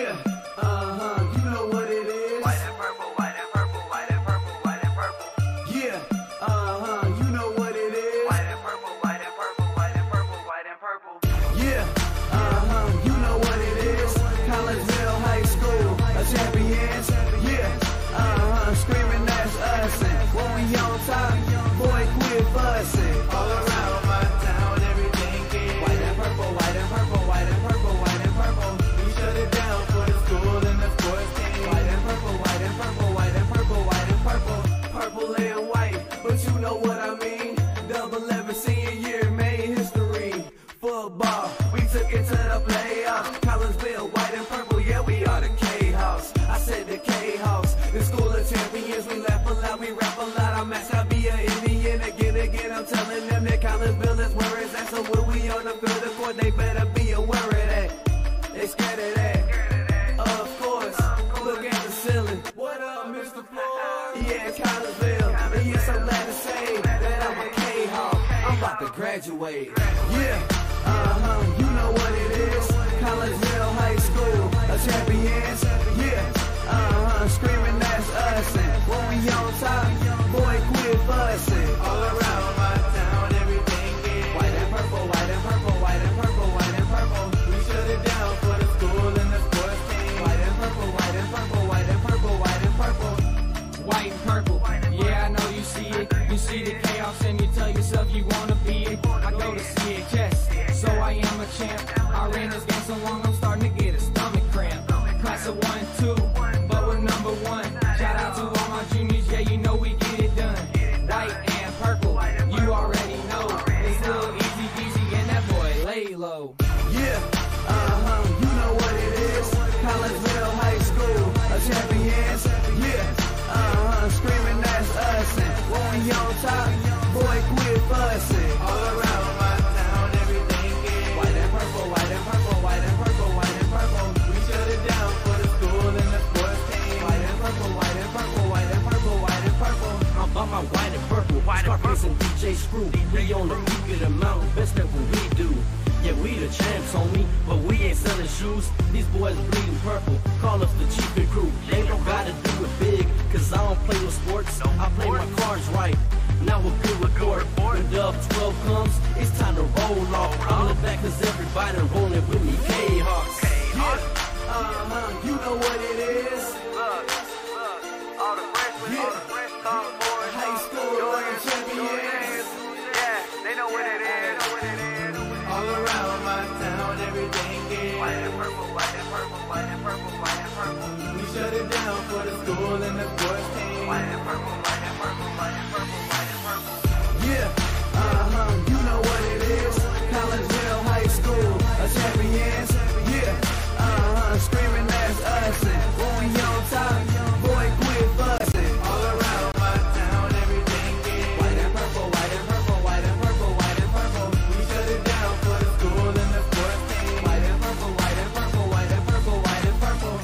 Yeah, you know what it is. White and purple, white and purple, white and purple, white and purple. Yeah, you know what it is. White and purple, white and purple, white and purple, white and purple. Yeah, you know what it is. Collinsville High School, a champions. Yeah, screaming that's us. And when we on top, boy, quit fussing. All around my town, everything is white and purple, white and purple, white and purple, white and purple. We shut it down for the school and the sports team. White and purple, white and purple, white and purple, white and purple. Purple and white, but you know what I mean. Double 11 senior year made history. Football, we took it to the playoffs. Collinsville, white and purple, yeah, we are the Kahoks. I said the Kahoks, the school of champions. We laugh a lot, we rap a lot. I'm at Sabia, Indian again. I'm telling them that Collinsville is where it's at. So when we on the field of court, they better be aware of that. They scared of that. Of course, look at the ceiling. What up, Mr. Floyd? Yeah, it's Collinsville. And yes, I'm glad to say that I'm a Kahok. I'm about to graduate. Yeah, you know what it is. Collinsville High School, a champions. Yeah, screaming that's us. And when we on top, boy, quit fussing. All around my town, everything is white and purple, white and purple, white and purple, white and purple. We shut it down for the school and the sports team. White and purple, white and purple, white and purple, white and purple. White and purple, yeah, I know you see it. You see the chaos and you tell yourself you wanna be it. I go to CHS, so I am a champ. I ran this game so long, I'm starting to get a stomach cramp. Class of 1, 2, but we're number 1. Shout out to all my juniors, yeah, you know we get it done. White and purple, you already know. It's little easy peasy and that boy lay low. Yeah, you know what it is. Collinsville High School, a champions. Yeah, screaming that's us. And when we on top, boy, quit fussing. All around my town, everything is white and purple, white and purple, white and purple, white and purple. We shut it down for the school and the sports team. White and purple, white and purple, white and purple, white and purple. I'm about my white and purple, Scarface and DJ Screw. We on the peak of the mountain, best at what we do. Yeah, we the champs, homie, but we ain't selling shoes. These boys bleeding purple, call us the chiefin' crew. They don't gotta do it big, cause I don't play with sports. I play my cards right. Now we're good report. When Dub 12 comes, it's time to roll off. I'm in the back cause everybody rolling with me, K-Hawks. Yeah, you know what it is. Look, all the freshmen, all the fresh sophomores, High school, Jordan, champions. yeah, they know what it is. All around my town, everything is White and purple, white and purple, white and purple, white and purple. we shut it down for the school and the sports team. White and purple, white and purple, white and purple, white and purple. Yeah, you know what it is. Collinsville High School, a champions. Yeah, screaming that's us. And when we on top, boy, quit fussing. All around my town, everything is white and purple, white and purple, white and purple, white and purple. We shut it down for the school and the sports team. White and purple, white and purple, white and purple, white and purple.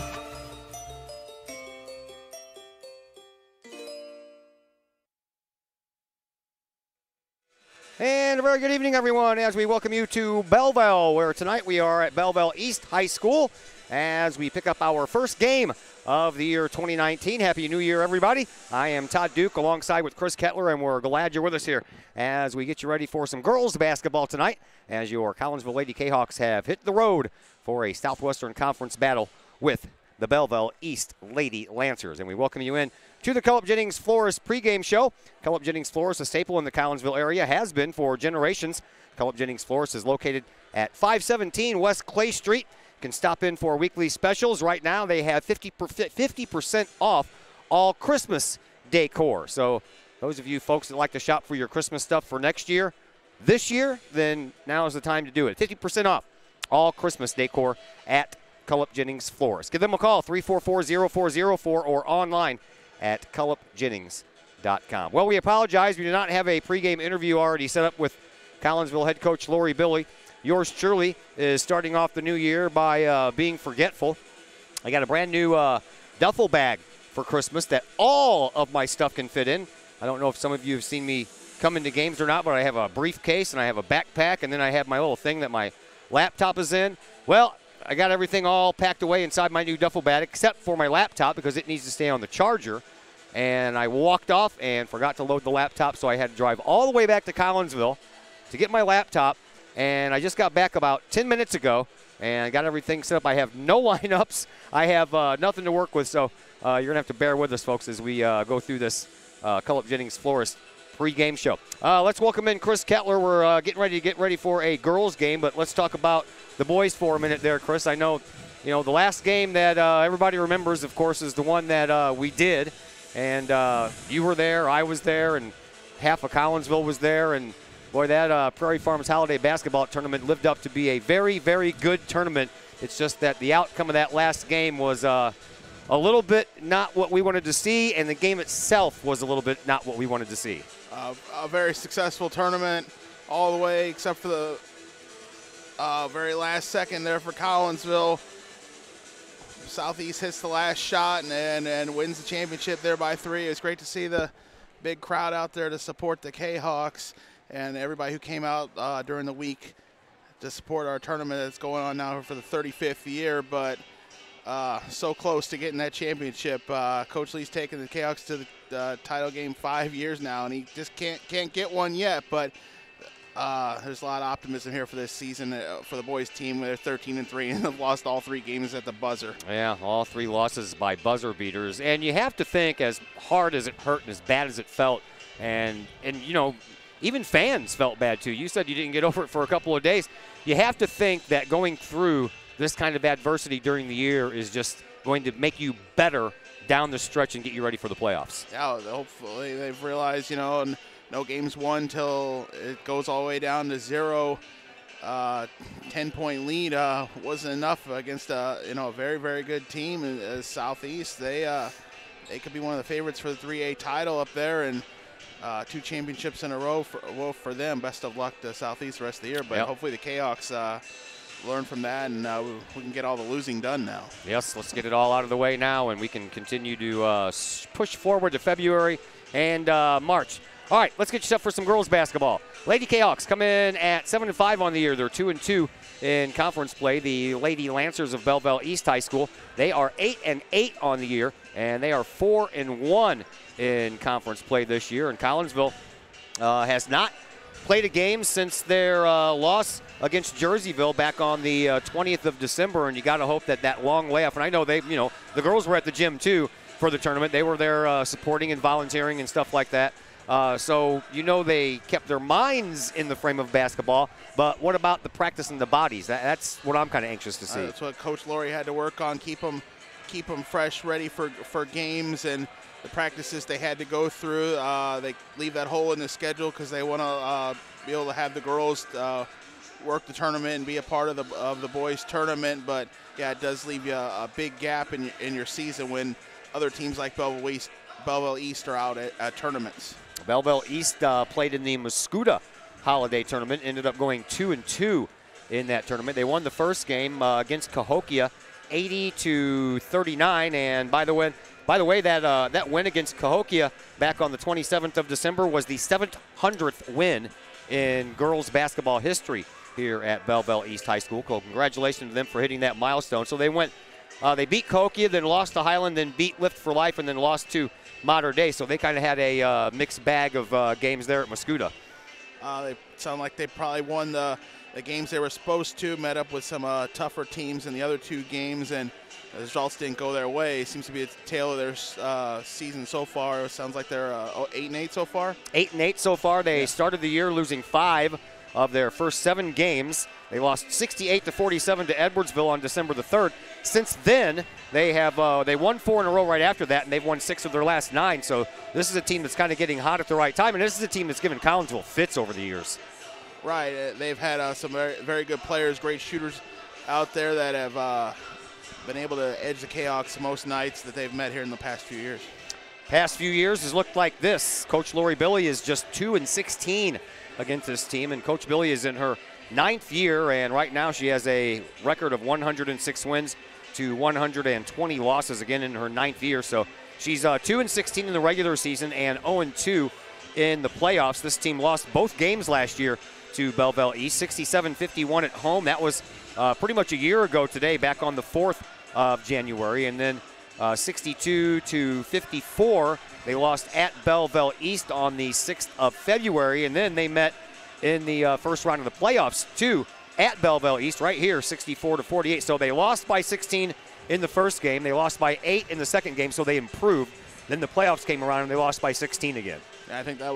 And a very good evening, everyone, as we welcome you to Belleville, where tonight we are at Belleville East High School as we pick up our first game of the year 2019. Happy New Year, everybody. I am Todd Duke alongside with Chris Kettler, and we're glad you're with us here as we get you ready for some girls basketball tonight as your Collinsville Lady Kahawks have hit the road for a Southwestern Conference battle with the Belleville East Lady Lancers. And we welcome you in to the Cullip Jennings Florist pregame show. Cullip Jennings Florist, a staple in the Collinsville area, has been for generations. Cullip Jennings Florist is located at 517 West Clay Street. You can stop in for weekly specials. Right now they have 50% off all Christmas decor. So those of you folks that like to shop for your Christmas stuff for next year, this year, then now is the time to do it. 50% off all Christmas decor at Cullip Jennings Florist. Give them a call, 344-0404, or online at cullipjennings.com. Well, we apologize. We did not have a pregame interview already set up with Collinsville head coach Lori Billy. Yours truly is starting off the new year by being forgetful. I got a brand new duffel bag for Christmas that all of my stuff can fit in. I don't know if some of you have seen me come into games or not, but I have a briefcase and I have a backpack, and then I have my little thing that my laptop is in. Well, I got everything all packed away inside my new duffel bag except for my laptop because it needs to stay on the charger. And I walked off and forgot to load the laptop, so I had to drive all the way back to Collinsville to get my laptop. And I just got back about 10 minutes ago and I got everything set up. I have no lineups. I have nothing to work with, so you're going to have to bear with us, folks, as we go through this Cullip Jennings Florist pre-game show. Let's welcome in Chris Kettler. We're getting ready for a girls game, but let's talk about the boys for a minute there, Chris. I know, the last game that everybody remembers, of course, is the one that we did. And you were there, I was there, and half of Collinsville was there. And, boy, that Prairie Farms Holiday Basketball Tournament lived up to be a very, very good tournament. It's just that the outcome of that last game was a little bit not what we wanted to see, and the game itself was a little bit not what we wanted to see. A very successful tournament all the way except for the very last second there for Collinsville. Southeast hits the last shot and wins the championship there by 3. It was great to see the big crowd out there to support the Kahoks and everybody who came out during the week to support our tournament that's going on now for the 35th year. But so close to getting that championship. Coach Lee's taken the Kahoks to the title game 5 years now, and he just can't get one yet. But there's a lot of optimism here for this season for the boys team. They're 13-3 and have lost all 3 games at the buzzer. Yeah, all 3 losses by buzzer beaters. And you have to think, as hard as it hurt and as bad as it felt, and even fans felt bad too. You said you didn't get over it for a couple of days. You have to think that going through this kind of adversity during the year is just going to make you better down the stretch and get you ready for the playoffs. Yeah, hopefully they've realized, no games won till it goes all the way down to 0. 10-point lead wasn't enough against a very, very good team as Southeast. They could be one of the favorites for the 3A title up there, and 2 championships in a row for them. Best of luck to Southeast the rest of the year, but hopefully the Kahoks learn from that, and we can get all the losing done now. Yes, let's get it all out of the way now, and we can continue to push forward to February and March. All right, let's get you set for some girls basketball. Lady Kahoks come in at 7-5 on the year. They're 2-2 in conference play. The Lady Lancers of Belleville East High School, they are 8-8 on the year, and they are 4-1 in conference play this year. And Collinsville has not played a game since their loss against Jerseyville back on the 20th of December, and you got to hope that long layoff. And I know the girls were at the gym too for the tournament. They were there supporting and volunteering and stuff like that. So they kept their minds in the frame of basketball, but what about the practice and the bodies? That's what I'm kind of anxious to see. That's what Coach Laurie had to work on, keep them fresh, ready for games, and the practices they had to go through. They leave that hole in the schedule because they want to be able to have the girls work the tournament and be a part of the boys tournament. But yeah, it does leave you a big gap in your season when other teams like Belleville East are out at tournaments. Belleville East played in the Mascoutah Holiday Tournament, ended up going 2-2 in that tournament. They won the first game against Cahokia 80-39, and by the way, that win against Cahokia back on the 27th of December was the 700th win in girls basketball history here at Belleville East High School. Congratulations to them for hitting that milestone. So they beat Cahokia, then lost to Highland, then beat Lift for Life, and then lost to Mater Dei. So they kind of had a mixed bag of games there at Mascoutah. They sound like they probably won the games they were supposed to, met up with some tougher teams in the other 2 games, and the results didn't go their way. It seems to be a tale of their season so far. It sounds like they're 8-8 so far. 8-8 so far. They started the year losing 5 of their first 7 games. They lost 68-47 to Edwardsville on December the 3rd. Since then, they won 4 in a row right after that, and they've won 6 of their last 9. So this is a team that's kind of getting hot at the right time, and this is a team that's given Collinsville fits over the years. Right. They've had some very, very good players, great shooters out there that have been able to edge the Kahoks most nights that they've met here in the past few years. Past few years has looked like this. Coach Lori Billy is just 2-16 against this team, and Coach Billy is in her 9th year, and right now she has a record of 106 wins to 120 losses, again in her 9th year. So she's 2-16 in the regular season and 0-2 in the playoffs. This team lost both games last year to Belleville East, 67-51 at home. That was pretty much a year ago today, back on the 4th of January. And then 62-54, they lost at Belleville East on the 6th of February. And then they met in the first round of the playoffs, too, at Belleville East, right here, 64-48. So they lost by 16 in the first game. They lost by 8 in the second game, so they improved. Then the playoffs came around, and they lost by 16 again. I think that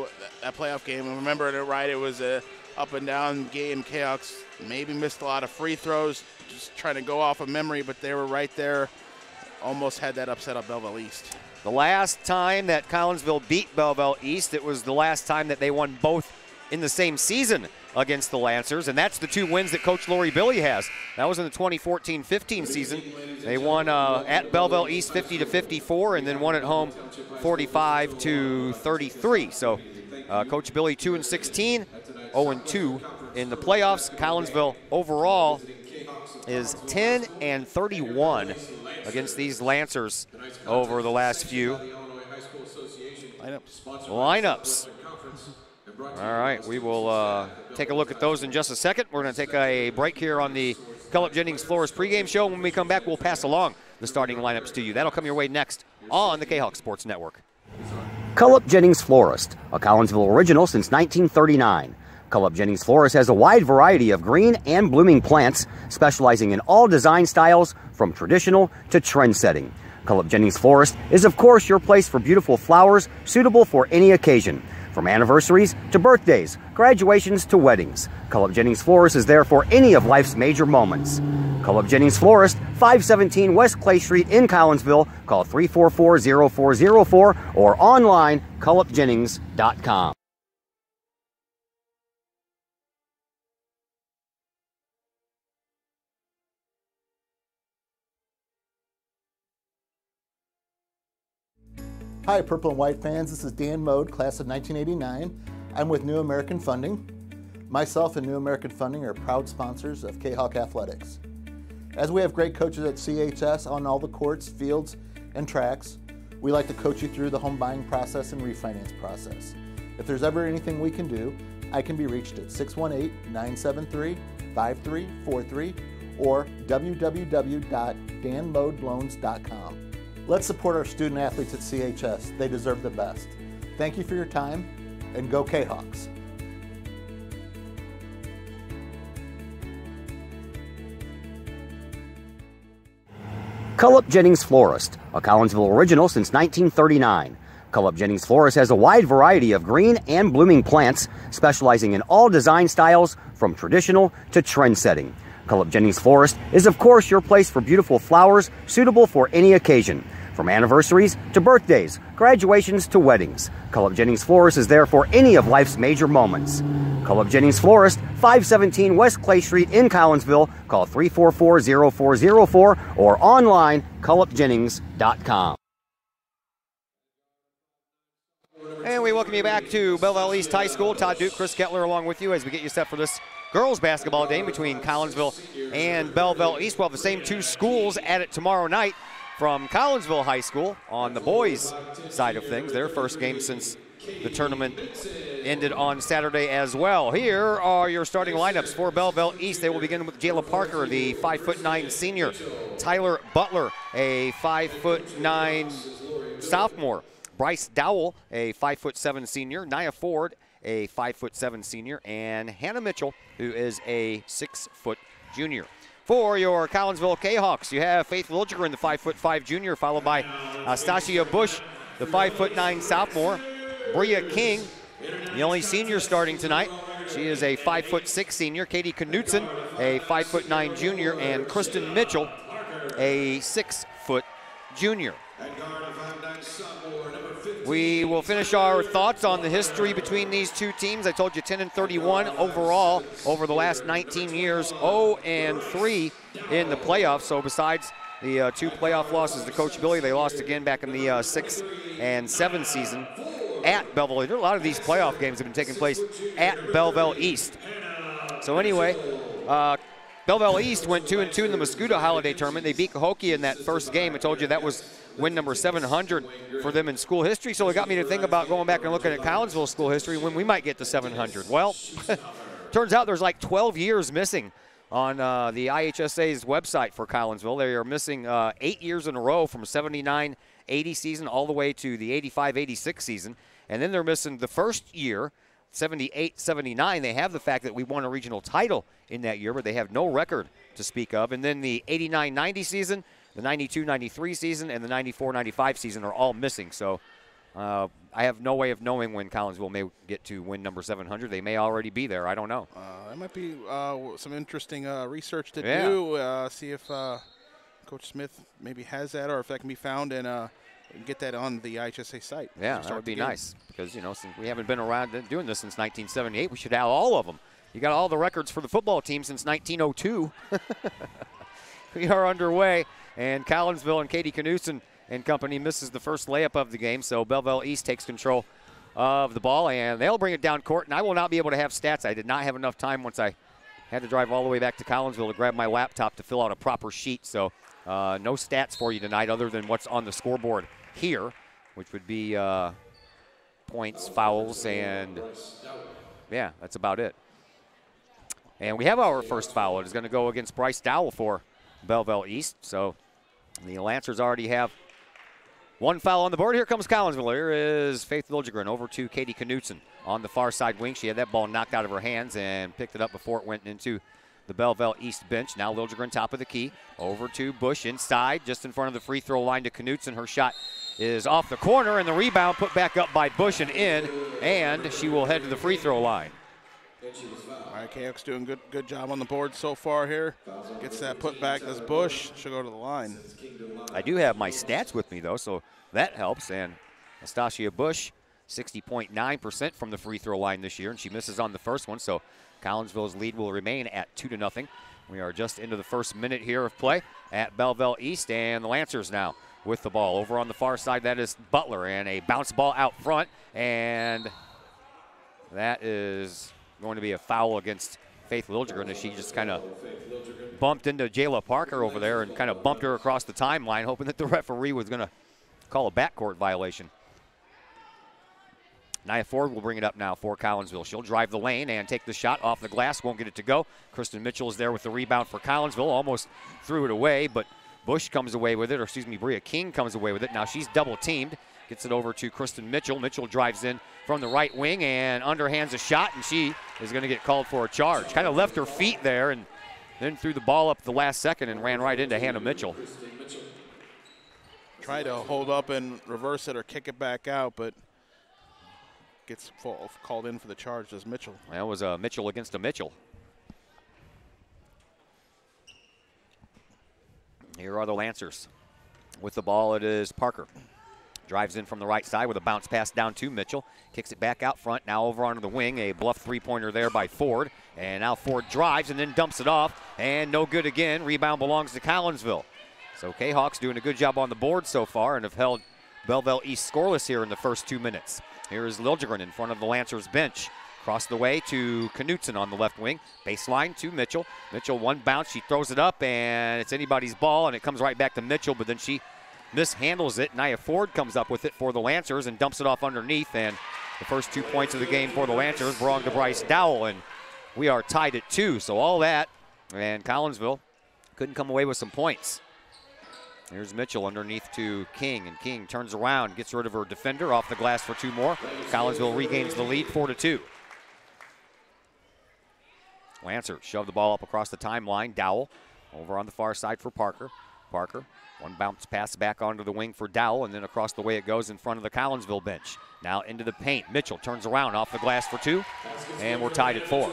playoff game, I remember it right, it was a up-and-down game. Kahoks maybe missed a lot of free throws, just trying to go off of memory, but they were right there. Almost had that upset of Belleville East. The last time that Collinsville beat Belleville East, it was the last time that they won both in the same season against the Lancers, and that's the 2 wins that Coach Lori Billy has. That was in the 2014-15 season. They won at Belleville East 50-54, and then won at home 45-33. So Coach Billy 2-16, 0-2 in the playoffs. Collinsville overall is 10-31 against these Lancers over the last few lineups. All right, we will take a look at those in just a second. We're going to take a break here on the Cullip Jennings Florist pregame show. When we come back, we'll pass along the starting lineups to you. That'll come your way next on the Kahok Sports Network. Cullip Jennings Florist, a Collinsville original since 1939. Cullip Jennings Florist has a wide variety of green and blooming plants, specializing in all design styles from traditional to trend-setting. Cullip Jennings Florist is, of course, your place for beautiful flowers suitable for any occasion. From anniversaries to birthdays, graduations to weddings, Cullip Jennings Florist is there for any of life's major moments. Cullip Jennings Florist, 517 West Clay Street in Collinsville. Call 344-0404 or online, cullipjennings.com. Hi, Purple and White fans. This is Dan Mode, class of 1989. I'm with New American Funding. Myself and New American Funding are proud sponsors of Kahok Athletics. As we have great coaches at CHS on all the courts, fields, and tracks, we like to coach you through the home buying process and refinance process. If there's ever anything we can do, I can be reached at 618-973-5343 or www.danmodeloans.com. Let's support our student athletes at CHS. They deserve the best. Thank you for your time, and go Kahawks. Cullip Jennings Florist, a Collinsville original since 1939. Cullip Jennings Florist has a wide variety of green and blooming plants, specializing in all design styles from traditional to trend-setting. Cullip Jennings Florist is, of course, your place for beautiful flowers suitable for any occasion. From anniversaries to birthdays, graduations to weddings, Cullip Jennings Florist is there for any of life's major moments. Cullip Jennings Florist, 517 West Clay Street in Collinsville. Call 344-0404 or online, cullipjennings.com. And we welcome you back to Belleville East High School. Todd Duke, Chris Kettler along with you as we get you set for this girls basketball game between Collinsville and Belleville East. We'll have the same 2 schools at it tomorrow night. From Collinsville High School on the boys' side of things, their first game since the tournament ended on Saturday as well. Here are your starting lineups for Belleville East. They will begin with Jayla Parker, the 5'9" senior. Tyler Butler, a 5'9" sophomore. Bryce Dowell, a 5'7" senior. Nia Ford, a 5'7" senior. And Hannah Mitchell, who is a 6-foot junior. For your Collinsville Kahawks, you have Faith Wilchiger in the 5'5" junior, followed by Stasia Bush, the 5'9" sophomore. Bria King, the only senior starting tonight. She is a 5'6" senior. Katie Knutson, a 5'9" junior, and Kristen Mitchell, a 6-foot junior. We will finish our thoughts on the history between these 2 teams. I told you 10-31 overall over the last 19 years, 0-3 in the playoffs. So besides the 2 playoff losses to Coach Billy, they lost again back in the 6 and 7 season at Belleville. There are a lot of these playoff games have been taking place at Belleville East. So anyway, Belleville East went 2-2 in the Mosquito Holiday Tournament. They beat Kahok in that first game. I told you that was win number 700 for them in school history. So it got me to think about going back and looking at Collinsville school history when we might get to 700. Well, turns out there's like 12 years missing on the IHSA's website for Collinsville. They are missing 8 years in a row from 79-80 season all the way to the 85-86 season. And then they're missing the first year, 78-79. They have the fact that we won a regional title in that year, but they have no record to speak of. And then the 89-90 season, the 92-93 season, and the 94-95 season are all missing. So I have no way of knowing when Collinsville may get to win number 700. They may already be there. I don't know. That might be some interesting research to do. See if Coach Smith maybe has that, or if that can be found and get that on the IHSA site. Yeah, that would be nice because, you know, since we haven't been around doing this since 1978, we should have all of them. You got all the records for the football team since 1902. We are underway, and Collinsville and Katie Knudsen and company misses the first layup of the game, so Belleville East takes control of the ball, and they'll bring it down court, and I will not be able to have stats. I did not have enough time once I had to drive all the way back to Collinsville to grab my laptop to fill out a proper sheet, so no stats for you tonight other than what's on the scoreboard here, which would be points, fouls, and yeah, that's about it. And we have our first foul. It is going to go against Bryce Dowell for Belleville East, so the Lancers already have one foul on the board. Here comes Collinsville. Here is Faith Liljegren over to Katie Knudsen on the far side wing. She had that ball knocked out of her hands and picked it up before it went into the Belleville East bench. Now Liljegren top of the key. Over to Bush inside, just in front of the free throw line to Knudsen. Her shot is off the corner, and the rebound put back up by Bush and in, and she will head to the free throw line. All right, Kahoks doing good job on the board so far here. Gets that put back. Does Bush. She'll go to the line. I do have my stats with me, though, so that helps. And Nastasia Bush, 60.9% from the free throw line this year, and she misses on the first one, so Collinsville's lead will remain at 2-0. We are just into the first minute here of play at Belleville East, and the Lancers now with the ball. Over on the far side, that is Butler, and a bounce ball out front, and that is going to be a foul against Faith Liljegren as she just kind of bumped into Jayla Parker over there and kind of bumped her across the timeline, hoping that the referee was going to call a backcourt violation. Nia Ford will bring it up now for Collinsville. She'll drive the lane and take the shot off the glass. Won't get it to go. Kristen Mitchell is there with the rebound for Collinsville. Almost threw it away, but Bush comes away with it, or excuse me, Bria King comes away with it. Now she's double teamed. Gets it over to Kristen Mitchell. Mitchell drives in from the right wing and underhands a shot, and she is going to get called for a charge. Kind of left her feet there and then threw the ball up the last second and ran right into Hannah Mitchell. Tried to hold up and reverse it or kick it back out, but gets called in for the charge as Mitchell. That was a Mitchell against a Mitchell. Here are the Lancers. With the ball, it is Parker. Drives in from the right side with a bounce pass down to Mitchell. Kicks it back out front, now over onto the wing. A bluff three-pointer there by Ford. And now Ford drives and then dumps it off. And no good again. Rebound belongs to Collinsville. So Kahawks doing a good job on the board so far and have held Belleville East scoreless here in the first 2 minutes. Here is Liljegren in front of the Lancers bench. Across the way to Knudsen on the left wing. Baseline to Mitchell. Mitchell one bounce. She throws it up, and it's anybody's ball, and it comes right back to Mitchell, but then she mishandles it. Nia Ford comes up with it for the Lancers and dumps it off underneath, and the first 2 points of the game for the Lancers belong to Bryce Dowell, and we are tied at 2. So all that, and Collinsville couldn't come away with some points. Here's Mitchell underneath to King, and King turns around, gets rid of her defender, off the glass for 2 more. Collinsville regains the lead 4-2. Lancers shove the ball up across the timeline. Dowell over on the far side for Parker. Parker, one bounce pass back onto the wing for Dowell, and then across the way it goes in front of the Collinsville bench. Now into the paint. Mitchell turns around off the glass for 2, and we're tied at 4.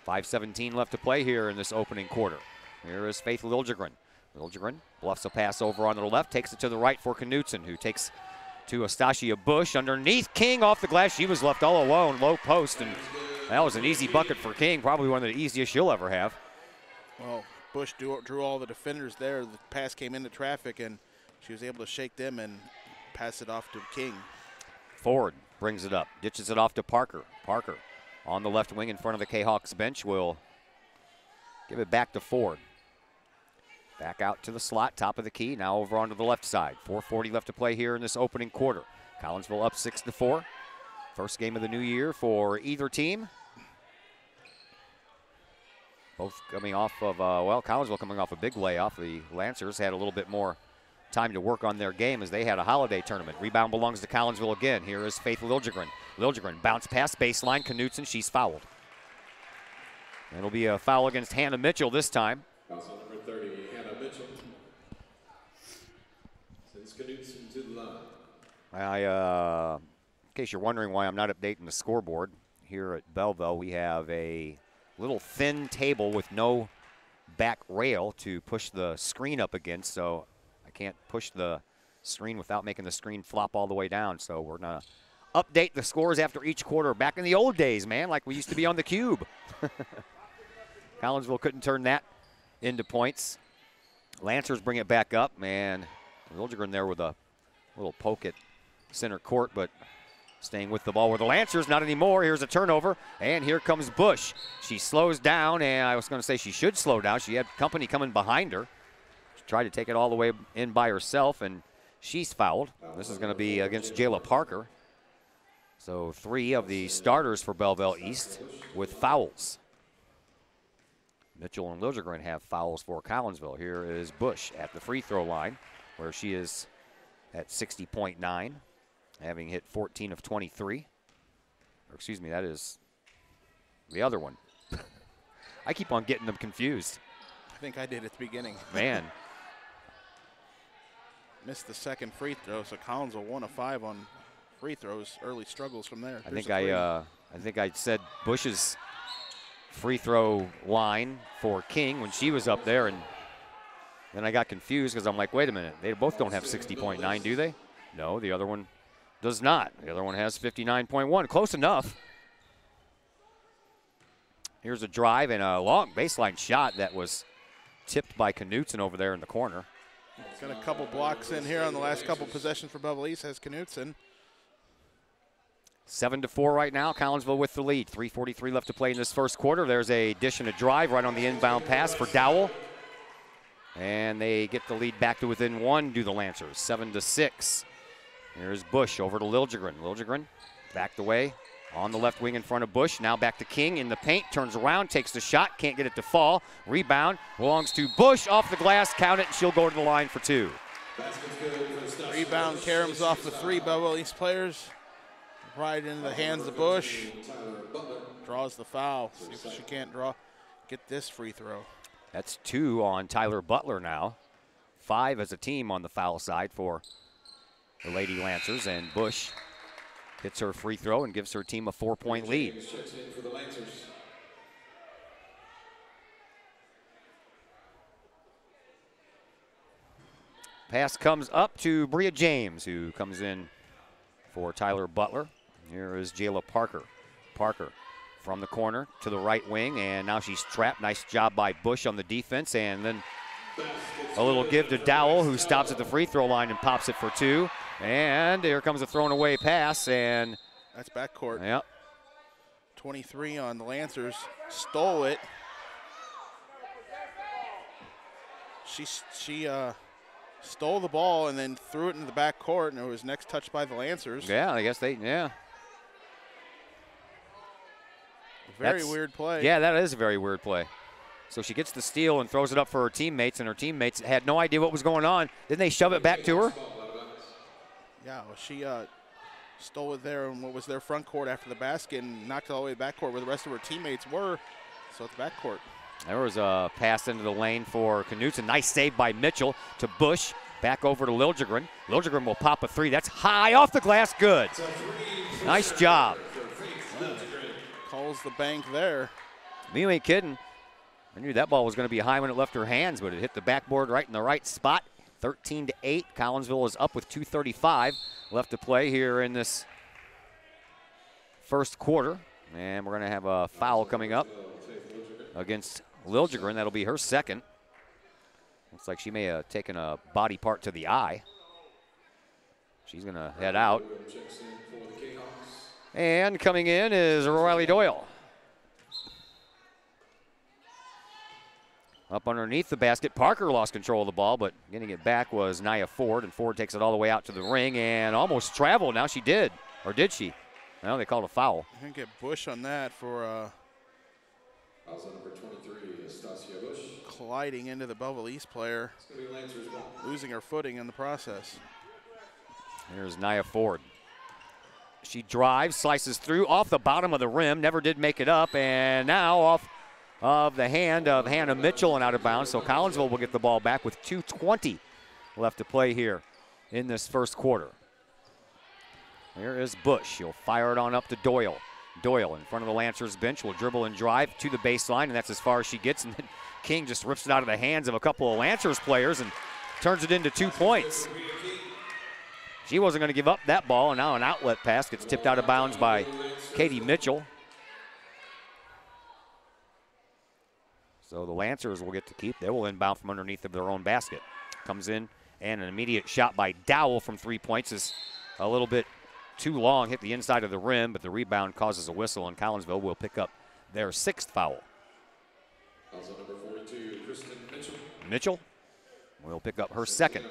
5:17 left to play here in this opening quarter. Here is Faith Liljegren. Liljegren bluffs a pass over on the left, takes it to the right for Knudsen, who takes to Astasia Bush underneath King off the glass. She was left all alone, low post, and that was an easy bucket for King, probably one of the easiest she'll ever have. Well, Bush drew all the defenders there. The pass came into traffic, and she was able to shake them and pass it off to King. Ford brings it up, ditches it off to Parker. Parker on the left wing in front of the Kahawks bench will give it back to Ford. Back out to the slot, top of the key, now over onto the left side. 4:40 left to play here in this opening quarter. Collinsville up 6-4. First game of the new year for either team. Both coming off of, well, Collinsville coming off a big layoff. The Lancers had a little bit more time to work on their game as they had a holiday tournament. Rebound belongs to Collinsville again. Here is Faith Liljegren. Liljegren bounce pass baseline. Knutson, she's fouled. It'll be a foul against Hannah Mitchell this time. Foul number 30, Hannah Mitchell. Sends Knutson to the line. In case you're wondering why I'm not updating the scoreboard, here at Belleville we have a little thin table with no back rail to push the screen up against, so I can't push the screen without making the screen flop all the way down. So we're going to update the scores after each quarter. Back in the old days, man, like we used to be on the cube. Collinsville couldn't turn that into points. Lancers bring it back up, man. Liljegren there with a little poke at center court, but staying with the ball with the Lancers, not anymore. Here's a turnover, and here comes Bush. She slows down, and I was going to say she should slow down. She had company coming behind her. She tried to take it all the way in by herself, and she's fouled. This is going to be against Jayla Parker. So 3 of the starters for Belleville East with fouls. Mitchell and Liljegren have fouls for Collinsville. Here is Bush at the free throw line, where she is at 60.9, having hit 14 of 23. Or excuse me, that is the other one. I keep on getting them confused. I think I did at the beginning. Man. Missed the second free throw, so Collinsville 1 of 5 on free throws. Early struggles from there. I think I said Bush's free throw line for King when she was up there, and then I got confused because I'm like, wait a minute, they both don't have 60.9, do they? No, the other one does not. The other one has 59.1. Close enough. Here's a drive and a long baseline shot that was tipped by Knutson over there in the corner. Got a couple blocks in here on the last couple possessions for Belleville East, has Knutson. 7-4 right now. Collinsville with the lead. 3:43 left to play in this first quarter. There's a dish and a drive right on the inbound pass for Dowell. And they get the lead back to within 1, do the Lancers. 7-6. Here's Bush over to Liljegren. Liljegren backed away on the left wing in front of Bush. Now back to King in the paint. Turns around, takes the shot. Can't get it to fall. Rebound belongs to Bush. Off the glass. Count it, and she'll go to the line for 2. Rebound caroms off the 3 Belleville East players. Right into the hands of Bush. Draws the foul. See if she can't get this free throw. That's 2 on Tyler Butler now. 5 as a team on the foul side for the Lady Lancers, and Bush hits her free throw and gives her team a 4-point lead. Pass comes up to Bria James, who comes in for Tyler Butler. Here is Jayla Parker. Parker from the corner to the right wing, and now she's trapped. Nice job by Bush on the defense, and then a little give to Dowell, who stops at the free throw line and pops it for 2. And here comes a thrown away pass, and that's backcourt. Yep. 23 on the Lancers. Stole it. She stole the ball and then threw it into the backcourt, and it was next touched by the Lancers. Yeah, I guess yeah. Very weird play. Yeah, that is a very weird play. So she gets the steal and throws it up for her teammates, and her teammates had no idea what was going on. Didn't they shove it back to her? Yeah, well, she stole it there in what was their front court after the basket and knocked it all the way back court where the rest of her teammates were. So it's back court. There was a pass into the lane for Knutson. Nice save by Mitchell to Bush. Back over to Liljegren. Liljegren will pop a 3. That's high off the glass. Good. Nice job. Calls the bank there. You ain't kidding. I knew that ball was going to be high when it left her hands, but it hit the backboard right in the right spot. 13-8. Collinsville is up with 2:35 left to play here in this first quarter. And we're going to have a foul coming up against Liljegren. That'll be her second. Looks like she may have taken a body part to the eye. She's going to head out. And coming in is Riley Doyle. Up underneath the basket, Parker lost control of the ball, but getting it back was Nia Ford, and Ford takes it all the way out to the ring and almost traveled. Now she did, or did she? No, they called a foul. I think get Bush on that for Foul number 23 colliding into the Belleville East player, losing her footing in the process. Here's Nia Ford. She drives, slices through, off the bottom of the rim, never did make it up, and now off of the hand of Hannah Mitchell and out of bounds. So Collinsville will get the ball back with 2:20 left to play here in this first quarter. Here is Bush. She'll fire it on up to Doyle. Doyle in front of the Lancers bench will dribble and drive to the baseline, and that's as far as she gets. And then King just rips it out of the hands of a couple of Lancers players and turns it into 2 points. She wasn't going to give up that ball, and now an outlet pass gets tipped out of bounds by Katie Mitchell. So the Lancers will get to keep. They will inbound from underneath of their own basket. Comes in, and an immediate shot by Dowell from 3 points is a little bit too long, hit the inside of the rim, but the rebound causes a whistle, and Collinsville will pick up their 6th foul. Also number 42, Kristen Mitchell. Mitchell will pick up her 2nd.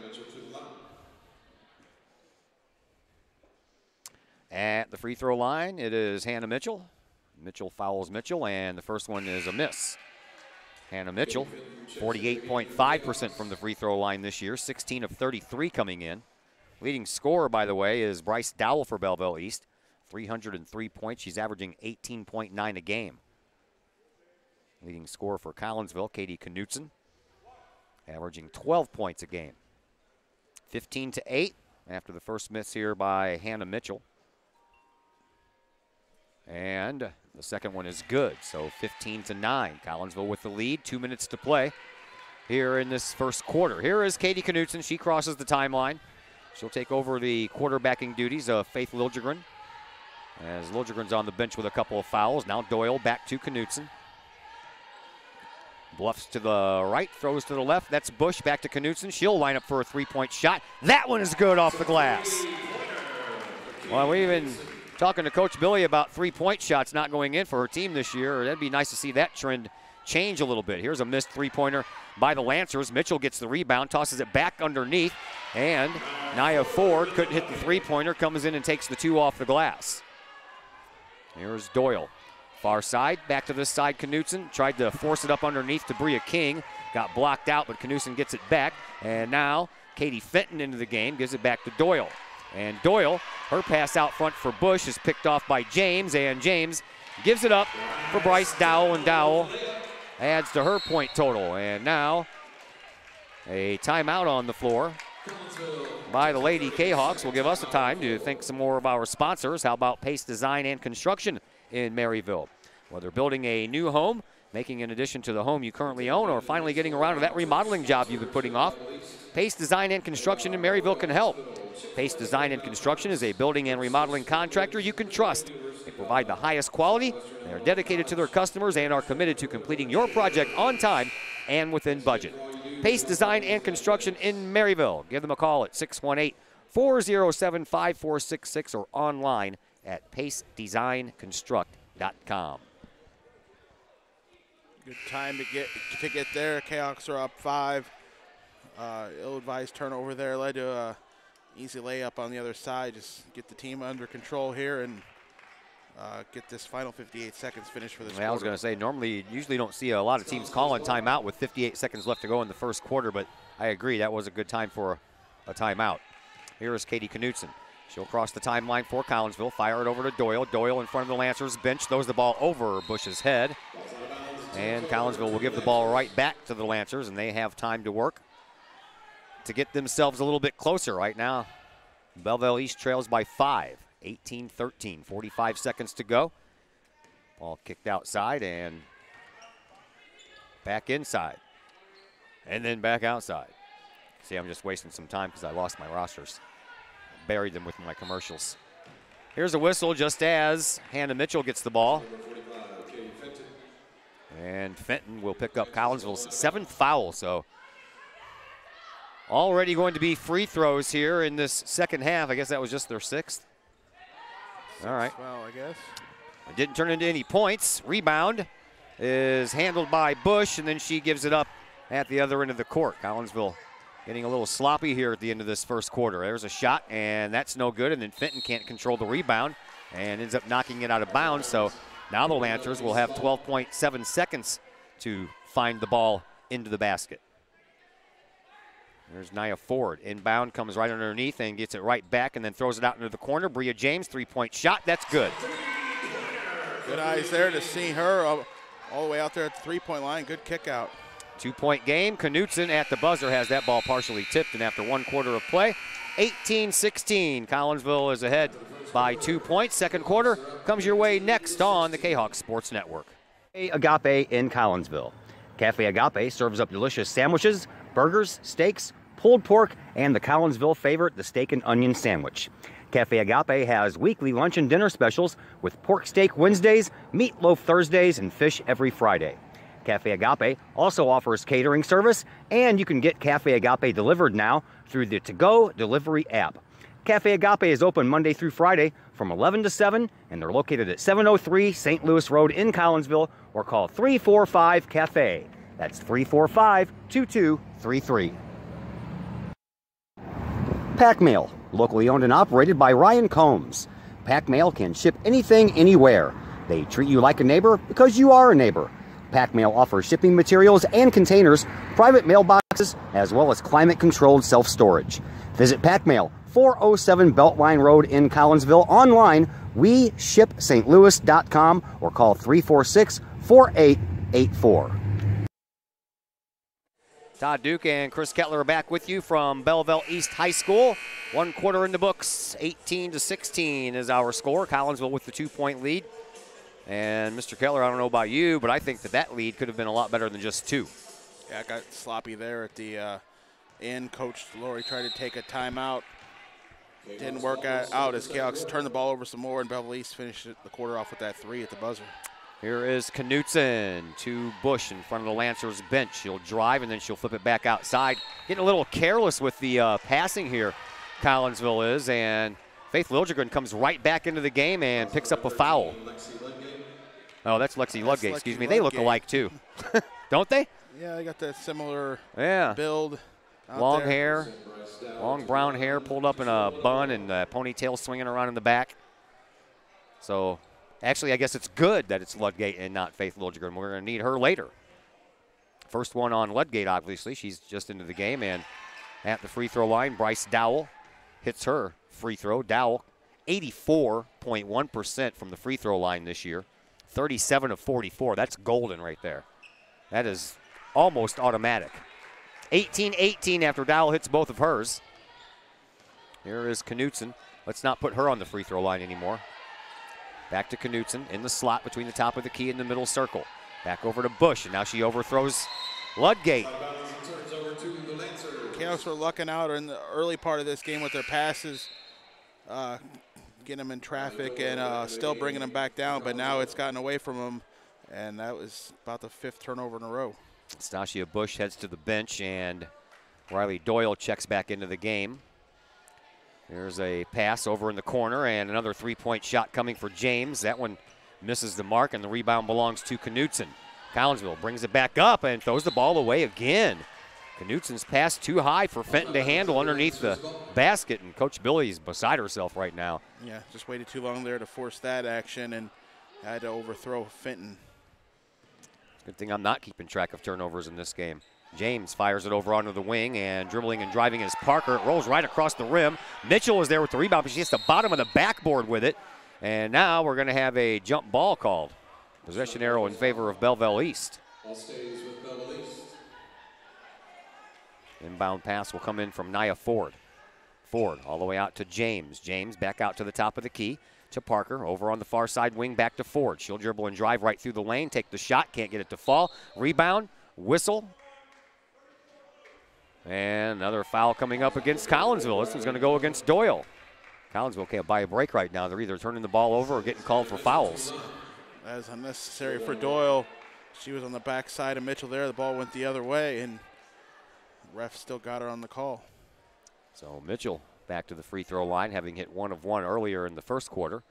At the free throw line, it is Hannah Mitchell. Mitchell fouls Mitchell, and the first one is a miss. Hannah Mitchell, 48.5% from the free throw line this year, 16 of 33 coming in. Leading scorer, by the way, is Bryce Dowell for Belleville East, 303 points. She's averaging 18.9 a game. Leading scorer for Collinsville, Katie Knutson, averaging 12 points a game. 15-8 after the first miss here by Hannah Mitchell. And the second one is good, so 15-9. Collinsville with the lead, 2 minutes to play here in this first quarter. Here is Katie Knutson. She crosses the timeline. She'll take over the quarterbacking duties of Faith Liljegren, as Liljegren's on the bench with a couple of fouls. Now Doyle back to Knutson. Bluffs to the right, throws to the left. That's Bush back to Knutson. She'll line up for a 3-point shot. That one is good off the glass. Well, we've been talking to Coach Billy about 3-point shots not going in for her team this year. That'd be nice to see that trend change a little bit. Here's a missed 3-pointer by the Lancers. Mitchell gets the rebound, tosses it back underneath, and Nia Ford couldn't hit the 3-pointer, comes in and takes the 2 off the glass. Here's Doyle. Far side, back to this side, Knutson. Tried to force it up underneath to Bria King. Got blocked out, but Knutson gets it back. And now Katie Fenton into the game, gives it back to Doyle. And Doyle, her pass out front for Bush is picked off by James, and James gives it up for Bryce Dowell, and Dowell adds to her point total. And now a timeout on the floor by the Lady Kahawks will give us a time to think some more of our sponsors. How about Pace Design and Construction in Maryville? Whether building a new home, making an addition to the home you currently own, or finally getting around to that remodeling job you've been putting off, Pace Design and Construction in Maryville can help. Pace Design and Construction is a building and remodeling contractor you can trust. They provide the highest quality, they are dedicated to their customers, and are committed to completing your project on time and within budget. Pace Design and Construction in Maryville. Give them a call at 618-407-5466 or online at pacedesignconstruct.com. Good time to get there. Kahawks are up 5. Ill-advised turnover there led to a easy layup on the other side. Just get the team under control here and get this final 58 seconds finished for this quarter. I was going to say, normally, usually don't see a lot of teams calling timeout with 58 seconds left to go in the first quarter, but I agree, that was a good time for a timeout. Here is Katie Knutson. She'll cross the timeline for Collinsville, fire it over to Doyle. Doyle in front of the Lancers bench, throws the ball over Bush's head. And Collinsville will give the ball right back to the Lancers, and they have time to work to get themselves a little bit closer right now. Belleville East trails by 5, 18-13, 45 seconds to go. Ball kicked outside and back inside, and then back outside. See, I'm just wasting some time because I lost my rosters. Buried them with my commercials. Here's a whistle just as Hannah Mitchell gets the ball. And Fenton will pick up Collinsville's 7th foul, so already going to be free throws here in this second half. I guess that was just their 6th. All right. Well, I guess. It didn't turn into any points. Rebound is handled by Bush, and then she gives it up at the other end of the court. Collinsville getting a little sloppy here at the end of this first quarter. There's a shot, and that's no good, and then Fenton can't control the rebound and ends up knocking it out of bounds. So now the Lancers will have 12.7 seconds to find the ball into the basket. There's Nia Ford. Inbound, comes right underneath and gets it right back and then throws it out into the corner. Bria James, three-point shot. That's good. Good eyes there to see her all the way out there at the three-point line. Good kick out. 2-point game. Knutson at the buzzer has that ball partially tipped, and after 1 quarter of play, 18-16. Collinsville is ahead by 2 points. Second quarter comes your way next on the Kahok Sports Network. Agape in Collinsville. Cafe Agape serves up delicious sandwiches, burgers, steaks, pulled pork, and the Collinsville favorite, the steak and onion sandwich. Cafe Agape has weekly lunch and dinner specials with pork steak Wednesdays, meatloaf Thursdays, and fish every Friday. Cafe Agape also offers catering service, and you can get Cafe Agape delivered now through the To-Go delivery app. Cafe Agape is open Monday through Friday from 11 to 7, and they're located at 703 St. Louis Road in Collinsville, or call 345-CAFE. That's 345-2233. Pack Mail, locally owned and operated by Ryan Combs. Pack Mail can ship anything, anywhere. They treat you like a neighbor because you are a neighbor. Pack Mail offers shipping materials and containers, private mailboxes, as well as climate-controlled self-storage. Visit Pack Mail, 407 Beltline Road in Collinsville. Online, weshipstlouis.com, or call 346-4884. Todd Duke and Chris Kettler are back with you from Belleville East High School. 1 quarter in the books, 18-16 is our score. Collinsville with the 2-point lead. And Mr. Kettler, I don't know about you, but I think that lead could have been a lot better than just 2. Yeah, it got sloppy there at the end. Coach Laurie tried to take a timeout. Didn't work out as Kahoks turned the ball over some more, and Belleville East finished the quarter off with that 3 at the buzzer. Here is Knutson to Bush in front of the Lancers bench. She'll drive, and then she'll flip it back outside. Getting a little careless with the passing here, Collinsville is, and Faith Liljegren comes right back into the game and picks up a foul. Oh, that's Lexi Ludgate, excuse me. They look alike, too. Don't they? Yeah, they got that similar Yeah. build. Long hair, long brown hair pulled up in a bun and a ponytail swinging around in the back. So, actually, I guess it's good that it's Ludgate and not Faith Liljegren. We're going to need her later. First one on Ludgate, obviously. She's just into the game. And at the free throw line, Bryce Dowell hits her free throw. Dowell, 84.1% from the free throw line this year. 37 of 44. That's golden right there. That is almost automatic. 18-18 after Dowell hits both of hers. Here is Knutson. Let's not put her on the free throw line anymore. Back to Knutson in the slot between the top of the key and the middle circle. Back over to Bush, and now she overthrows Ludgate. Kahoks were lucking out in the early part of this game with their passes, getting them in traffic and still bringing them back down, but now it's gotten away from them, and that was about the 5th turnover in a row. Stacia Bush heads to the bench, and Riley Doyle checks back into the game. There's a pass over in the corner, and another 3-point shot coming for James. That one misses the mark, and the rebound belongs to Knutson. Collinsville brings it back up and throws the ball away again. Knutson's pass too high for Fenton to handle underneath the basket, and Coach Billy's beside herself right now. Yeah, just waited too long there to force that action and had to overthrow Fenton. Good thing I'm not keeping track of turnovers in this game. James fires it over onto the wing, and dribbling and driving is Parker. It rolls right across the rim. Mitchell is there with the rebound, but she hits the bottom of the backboard with it. And now we're going to have a jump ball called. Possession arrow in favor of Belleville East. All stays with Belleville East. Inbound pass will come in from Nia Ford. Ford all the way out to James. James back out to the top of the key to Parker. Over on the far side wing, back to Ford. She'll dribble and drive right through the lane, take the shot, can't get it to fall. Rebound, whistle. And another foul coming up against Collinsville. This one's going to go against Doyle. Collinsville can't buy a break right now. They're either turning the ball over or getting called for fouls. That is unnecessary for Doyle. She was on the back side of Mitchell there. The ball went the other way, and the ref still got her on the call. So Mitchell back to the free throw line, having hit 1 of 1 earlier in the first quarter.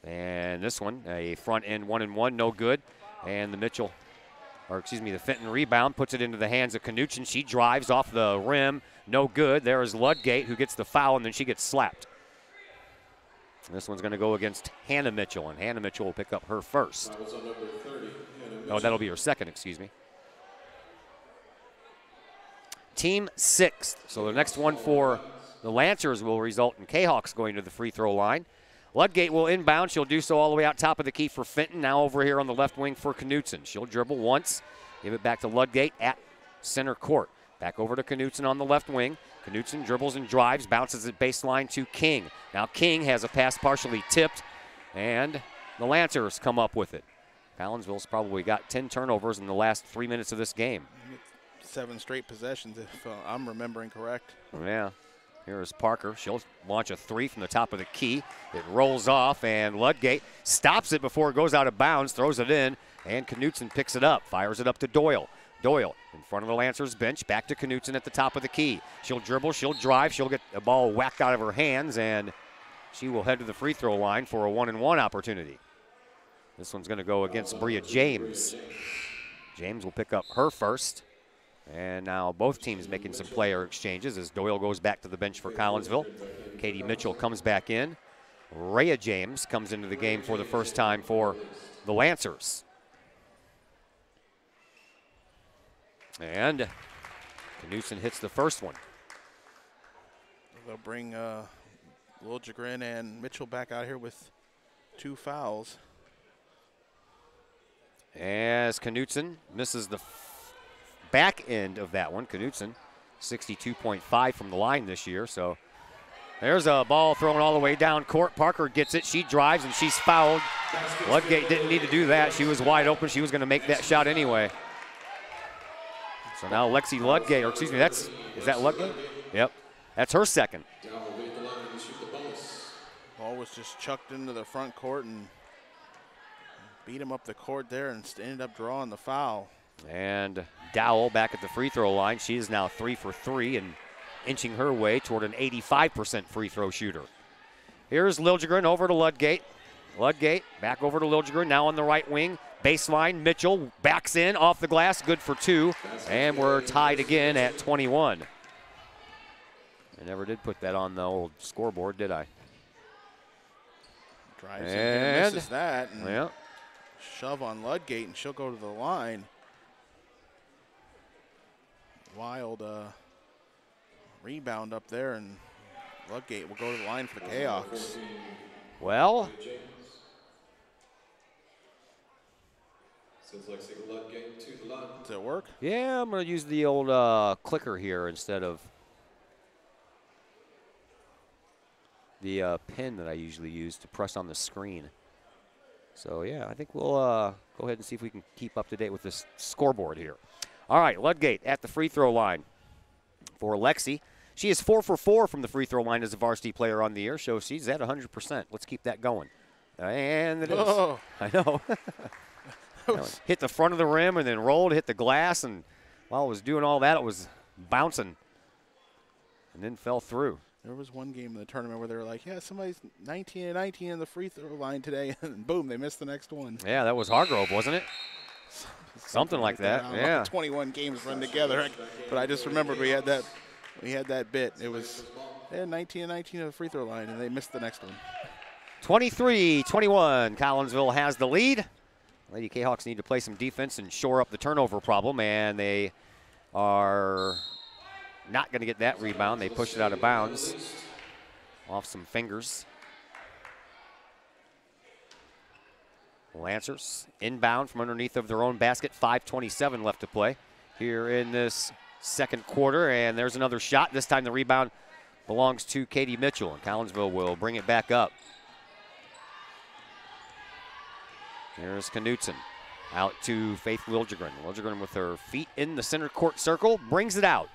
And this one, a front end 1-and-1, no good. And the Fenton rebound puts it into the hands of Knutson. She drives off the rim, no good. There is Ludgate, who gets the foul, and then she gets slapped. And this one's going to go against Hannah Mitchell, and Hannah Mitchell will pick up her first. Oh, that'll be her second, excuse me. team 6th. So the next one for the Lancers will result in Kahawks going to the free throw line. Ludgate will inbound. She'll do so all the way out top of the key for Fenton. Now over here on the left wing for Knutson. She'll dribble once, give it back to Ludgate at center court. Back over to Knutson on the left wing. Knutson dribbles and drives, bounces it baseline to King. Now King has a pass partially tipped, and the Lancers come up with it. Collinsville's probably got 10 turnovers in the last 3 minutes of this game. 7 straight possessions, if I'm remembering correct. Yeah. Here is Parker. She'll launch a 3 from the top of the key. It rolls off, and Ludgate stops it before it goes out of bounds, throws it in, and Knutson picks it up, fires it up to Doyle. Doyle in front of the Lancers bench, back to Knutson at the top of the key. She'll dribble, she'll drive, she'll get the ball whacked out of her hands, and she will head to the free throw line for a 1-and-1 opportunity. This one's going to go against Bria James. James will pick up her first. And now both teams making some player exchanges as Doyle goes back to the bench for Collinsville. Katie Mitchell comes back in. Rhea James comes into the game for the first time for the Lancers. And Knutson hits the first one. They'll bring Liljegren and Mitchell back out here with 2 fouls. As Knutson misses the back end of that one. Knutson, 62.5 from the line this year. So there's a ball thrown all the way down court. Parker gets it. She drives, and she's fouled. Ludgate didn't need to do that. She was wide open. She was going to make that shot anyway. So now Lexi Ludgate, or excuse me, is that Ludgate? Yep. That's her second. Ball was just chucked into the front court and beat him up the court there and ended up drawing the foul. And Dowell back at the free throw line. She is now 3 for 3 and inching her way toward an 85% free throw shooter. Here's Liljegren over to Ludgate. Ludgate back over to Liljegren, now on the right wing. Baseline, Mitchell backs in off the glass, good for 2. And we're tied again at 21. I never did put that on the old scoreboard, did I? Drives and misses that. And yeah. Shove on Ludgate, and she'll go to the line. Wild rebound up there, and Ludgate will go to the line for the Kahawks. Well, does it work? Yeah, I'm going to use the old clicker here instead of the pin that I usually use to press on the screen. So, yeah, I think we'll go ahead and see if we can keep up to date with this scoreboard here. All right, Ludgate at the free throw line for Lexi. She is 4 for 4 from the free throw line as a varsity player on the year, so she's at 100%. Let's keep that going. And it is. Oh. I know. Hit the front of the rim and then rolled, hit the glass, and while it was doing all that, it was bouncing and then fell through. There was one game in the tournament where they were like, yeah, somebody's 19 and 19 in the free throw line today, and boom, they missed the next one. Yeah, that was Hargrove, wasn't it? Something like that. Yeah. 21 games run together, but I just remembered we had that bit. It was 19 and 19 at the free throw line, and they missed the next one. 23-21. Collinsville has the lead. Lady Kahawks need to play some defense and shore up the turnover problem, and they are not going to get that rebound. They pushed it out of bounds off some fingers. Lancers inbound from underneath of their own basket. 5:27 left to play here in this second quarter, and there's another shot. This time the rebound belongs to Katie Mitchell, and Collinsville will bring it back up. Here's Knutson out to Faith Liljegren. Liljegren with her feet in the center court circle, brings it out.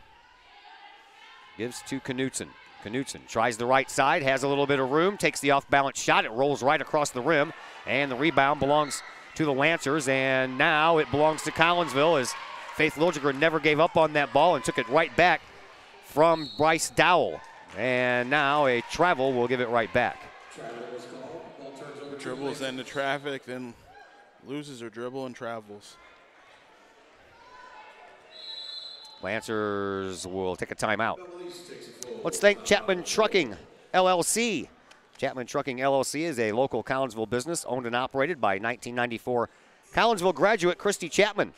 Gives to Knutson. Knutson tries the right side, has a little bit of room, takes the off-balance shot. It rolls right across the rim, and the rebound belongs to the Lancers, and now it belongs to Collinsville as Faith Liljegren never gave up on that ball and took it right back from Bryce Dowell. And now a travel will give it right back. Dribbles into traffic, then loses her dribble and travels. Lancers will take a timeout. Let's thank Chapman Trucking LLC. Chapman Trucking LLC is a local Collinsville business owned and operated by 1994 Collinsville graduate Christy Chapman.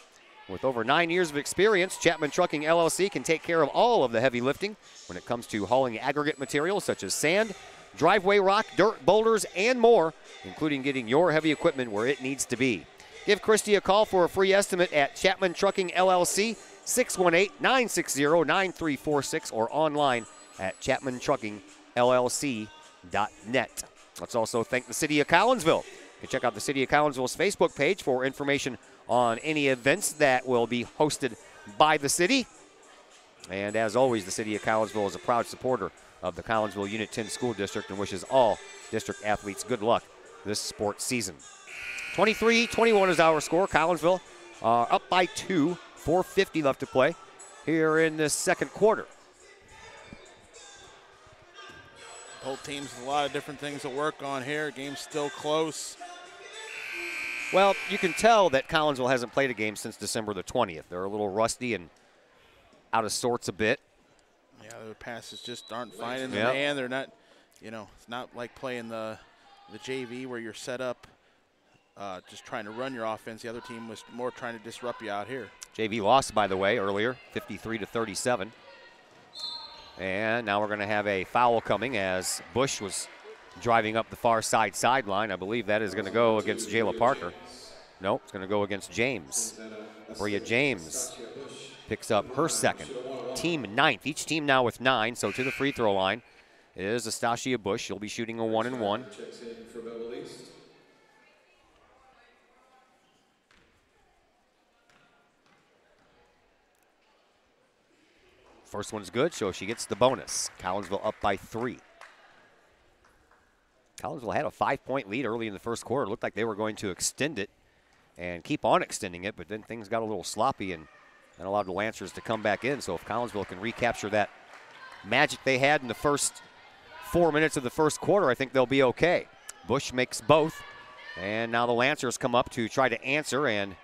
With over 9 years of experience, Chapman Trucking LLC can take care of all of the heavy lifting when it comes to hauling aggregate materials such as sand, driveway rock, dirt, boulders, and more, including getting your heavy equipment where it needs to be. Give Christy a call for a free estimate at Chapman Trucking LLC, 618-960-9346, or online at chapmantruckingllc.net. Let's also thank the City of Collinsville. You can check out the City of Collinsville's Facebook page for information on any events that will be hosted by the city. And as always, the City of Collinsville is a proud supporter of the Collinsville Unit 10 School District and wishes all district athletes good luck this sports season. 23-21 is our score. Collinsville up by 2, 4:50 left to play here in this second quarter. Both teams with a lot of different things to work on here. Game's still close. Well, you can tell that Collinsville hasn't played a game since December the 20th. They're a little rusty and out of sorts a bit. Yeah, their passes just aren't finding the man. They're not, it's not like playing the JV where you're set up just trying to run your offense. The other team was more trying to disrupt you out here. JV lost, by the way, earlier, 53-37. And now we're going to have a foul coming as Bush was driving up the far side sideline. I believe that is going to go against Jayla Parker. Nope, it's going to go against James. Bria James picks up her second. Team 9th. Each team now with 9, so to the free throw line is Astasia Bush. She'll be shooting a 1-and-1. First one's good, so she gets the bonus. Collinsville up by 3. Collinsville had a 5-point lead early in the first quarter. It looked like they were going to extend it and keep on extending it, but then things got a little sloppy and allowed the Lancers to come back in. So if Collinsville can recapture that magic they had in the first 4 minutes of the first quarter, I think they'll be okay. Bush makes both, and now the Lancers come up to try to answer and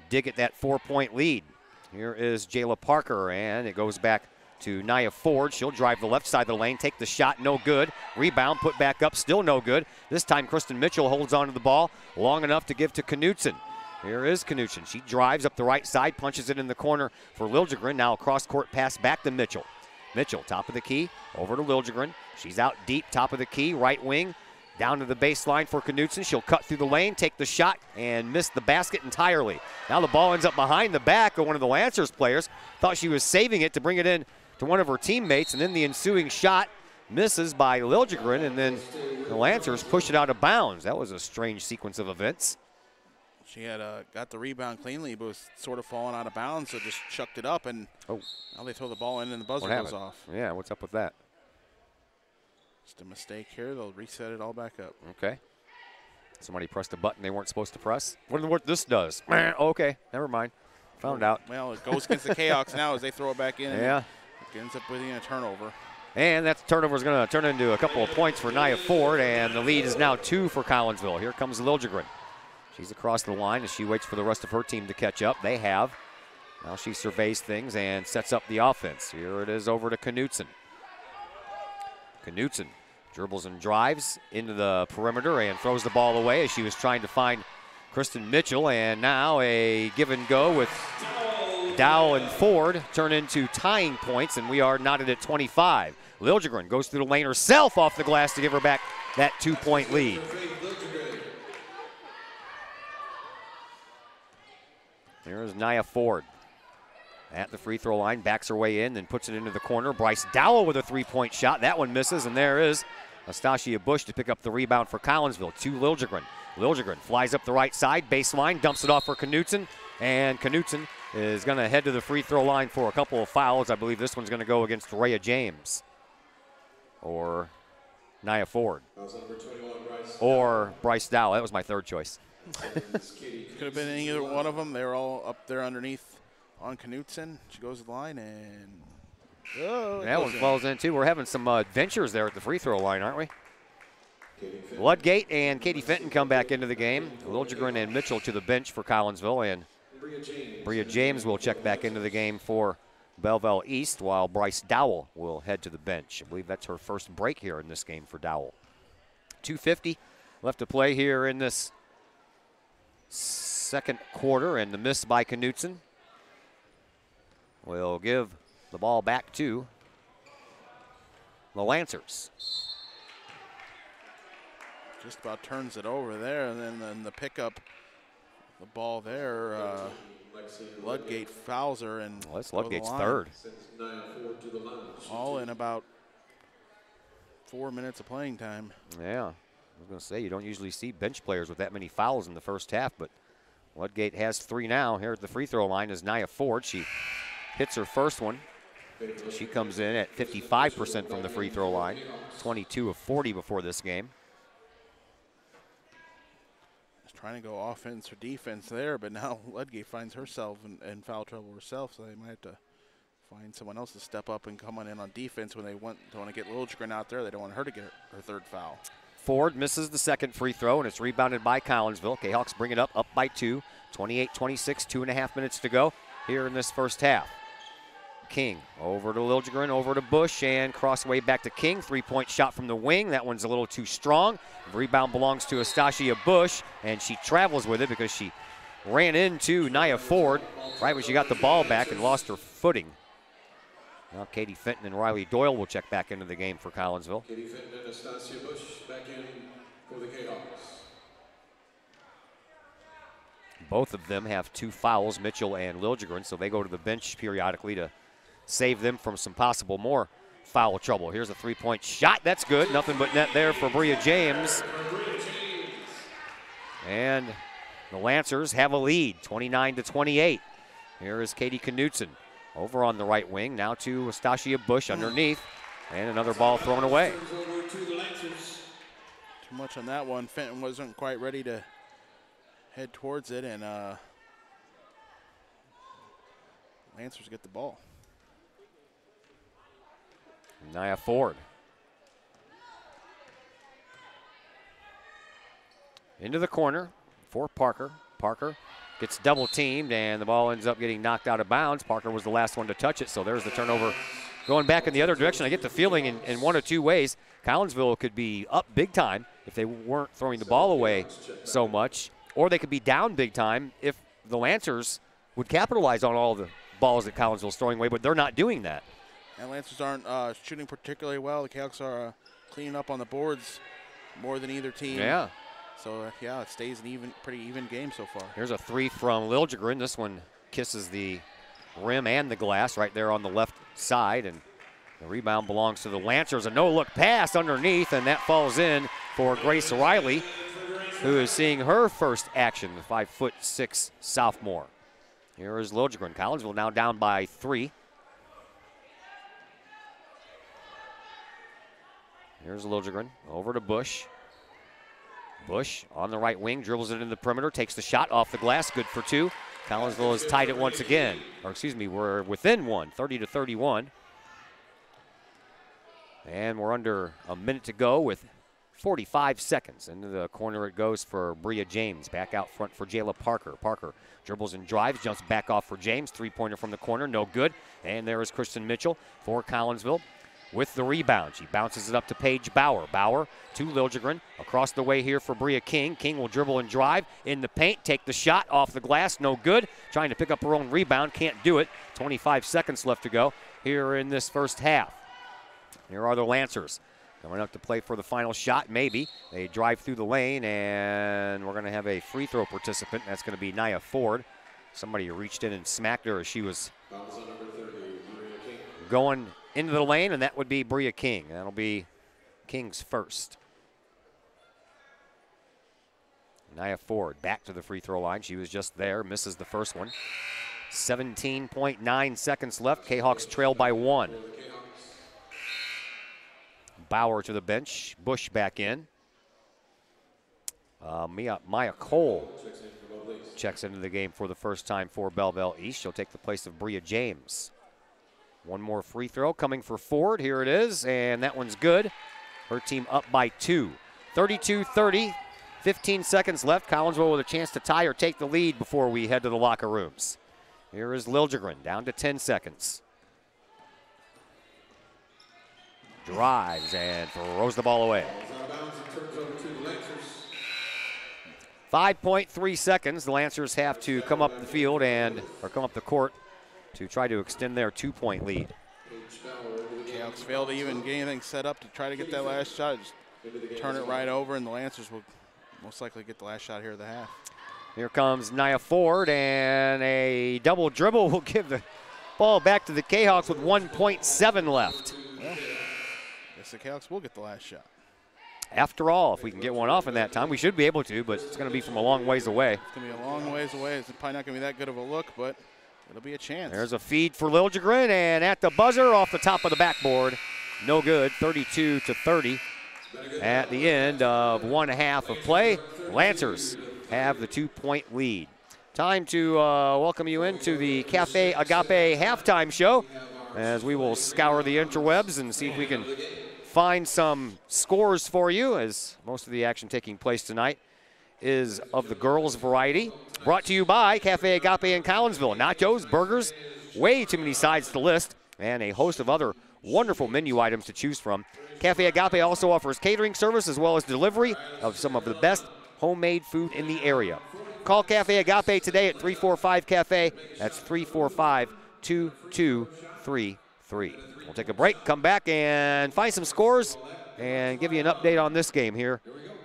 dig at that 4-point lead. Here is Jayla Parker, and it goes back to Nia Ford. She'll drive the left side of the lane, take the shot, no good. Rebound, put back up, still no good. This time Kristen Mitchell holds onto the ball long enough to give to Knutson. Here is Knutson. She drives up the right side, punches it in the corner for Liljegren. Now a cross-court pass back to Mitchell. Mitchell, top of the key, over to Liljegren. She's out deep, top of the key, right wing. Down to the baseline for Knutson. She'll cut through the lane, take the shot, and miss the basket entirely. Now the ball ends up behind the back of one of the Lancers players. Thought she was saving it to bring it in to one of her teammates, and then the ensuing shot misses by Liljegren, and then the Lancers push it out of bounds. That was a strange sequence of events. She had got the rebound cleanly, but was sort of falling out of bounds, so just chucked it up, and now they throw the ball in, and the buzzer goes off. Yeah, what's up with that? Just a mistake here. They'll reset it all back up. Okay. Somebody pressed a button they weren't supposed to press. Wonder what this does. Okay, never mind. Found out. Well, it goes against the Kahoks now as they throw it back in. Yeah. It ends up with a turnover. And that turnover is going to turn into a couple of points for Nia Ford, and the lead is now 2 for Collinsville. Here comes Liljegren. She's across the line as she waits for the rest of her team to catch up. They have. Now she surveys things and sets up the offense. Here it is over to Knutson. Knutson dribbles and drives into the perimeter and throws the ball away as she was trying to find Kristen Mitchell. And now a give and go with Dow and Ford turn into tying points, and we are knotted at 25. Liljegren goes through the lane herself off the glass to give her back that 2-point lead. There's Nia Ford at the free throw line, backs her way in, then puts it into the corner. Bryce Dowell with a 3-point shot. That one misses, and there is Astasia Bush to pick up the rebound for Collinsville to Liljegren. Liljegren flies up the right side, baseline, dumps it off for Knutson, and Knutson is going to head to the free throw line for a couple of fouls. I believe this one's going to go against Rhea James or Nia Ford or Bryce Dowell. That was my third choice. Could have been either one of them. They were all up there underneath on Knutson. She goes to the line, and that one falls in too. We're having some adventures there at the free throw line, aren't we? Ludgate and Katie Fenton come back into the game. Liljegren and Mitchell to the bench for Collinsville, and Bria James will check back into the game for Belleville East, while Bryce Dowell will head to the bench. I believe that's her first break here in this game for Dowell. 2:50 left to play here in this second quarter, and the miss by Knutson will give the ball back to the Lancers. Just about turns it over there, and then the pickup, the ball there, Ludgate fouls her, and well, that's Ludgate's third. All in about 4 minutes of playing time. Yeah, I was going to say, you don't usually see bench players with that many fouls in the first half, but Ludgate has 3 now. Here at the free throw line is Nia Ford. She hits her first one. She comes in at 55% from the free throw line, 22 of 40 before this game. Just trying to go offense or defense there, but now Ludgate finds herself in foul trouble herself, so they might have to find someone else to step up and come on in on defense when they want to get Liljegren out there. They don't want her to get her third foul. Ford misses the second free throw, and it's rebounded by Collinsville. Kahawks bring it up by 2, 28-26, 2.5 minutes to go here in this first half. King over to Liljegren, over to Bush, and crossway back to King. Three-point shot from the wing. That one's a little too strong. The rebound belongs to Astasia Bush, and she travels with it because she ran into Nia Ford right when she got the ball back and lost her footing. Now Katie Fenton and Riley Doyle will check back into the game for Collinsville. Katie Fenton and Astasia Bush back in for the Kahok's. Both of them have 2 fouls, Mitchell and Liljegren, so they go to the bench periodically to save them from some possible more foul trouble. Here's a 3-point shot. That's good. Nothing but net there for Bria James. And the Lancers have a lead, 29-28. Here is Katie Knutson over on the right wing. Now to Astasia Bush underneath. And another ball thrown away. Too much on that one. Fenton wasn't quite ready to head towards it, and Lancers get the ball. Nia Ford. Into the corner for Parker. Parker gets double teamed, and the ball ends up getting knocked out of bounds. Parker was the last one to touch it, so there's the turnover going back in the other direction. I get the feeling in one of 2 ways. Collinsville could be up big time if they weren't throwing the ball away so much, or they could be down big time if the Lancers would capitalize on all the balls that Collinsville's throwing away, but they're not doing that. And Lancers aren't shooting particularly well. The Kahoks are cleaning up on the boards more than either team. Yeah. So, yeah, it stays an pretty even game so far. Here's a 3 from Liljegren. This one kisses the rim and the glass right there on the left side, and the rebound belongs to the Lancers. A no-look pass underneath, and that falls in for Grace Riley, who is seeing her first action, the 5'6" sophomore. Here is Liljegren. Collinsville now down by 3. Here's Liljegren over to Bush. Bush on the right wing, dribbles it into the perimeter, takes the shot off the glass, good for 2. Collinsville has tied it once again. Or excuse me, we're within 1, 30-31. And we're under a minute to go with 45 seconds. Into the corner it goes for Bria James. Back out front for Jayla Parker. Parker dribbles and drives, jumps back off for James. 3-pointer from the corner, no good. And there is Kristen Mitchell for Collinsville with the rebound. She bounces it up to Paige Bauer. Bauer to Liljegren. Across the way here for Bria King. King will dribble and drive in the paint. Take the shot off the glass. No good. Trying to pick up her own rebound. Can't do it. 25 seconds left to go here in this first half. Here are the Lancers. Coming up to play for the final shot, maybe. They drive through the lane, and we're going to have a free throw participant. That's going to be Nia Ford. Somebody reached in and smacked her as she was going into the lane, and that would be Bria King. That'll be King's first. Nia Ford back to the free throw line. She was just there, misses the first one. 17.9 seconds left. Kahawks trail by 1. Bauer to the bench. Bush back in. Maya Cole checks into the game for the first time for Belleville East. She'll take the place of Bria James. One more free throw coming for Ford. Here it is, and that one's good. Her team up by 2. 32-30, 15 seconds left. Collinsville with a chance to tie or take the lead before we head to the locker rooms. Here is Liljegren, down to 10 seconds. Drives and throws the ball away. 5.3 seconds. The Lancers have to come up the field or come up the court to try to extend their 2-point lead. Kahok's failed to even get anything set up to try to get that last shot. Just turn it right over, and the Lancers will most likely get the last shot here at the half. Here comes Nia Ford, and a double dribble will give the ball back to the Kahawks with 1.7 left. Well, I guess the Kahawks will get the last shot. After all, if we can get one off in that time, we should be able to, but it's going to be from a long ways away. It's going to be a long ways away. It's probably not going to be that good of a look, but it'll be a chance. There's a feed for Liljegren, and at the buzzer off the top of the backboard. No good, 32-30. At the end of one half of play, Lancers have the 2-point lead. Time to welcome you into the Cafe Agape halftime show as we will scour the interwebs and see if we can find some scores for you, as most of the action taking place tonight is of the girls variety. Brought to you by Cafe Agape in Collinsville. Nachos, burgers, way too many sides to list, and a host of other wonderful menu items to choose from. Cafe Agape also offers catering service as well as delivery of some of the best homemade food in the area. Call Cafe Agape today at 345-CAFE. That's 345-2233. We'll take a break, come back, and find some scores and give you an update on this game here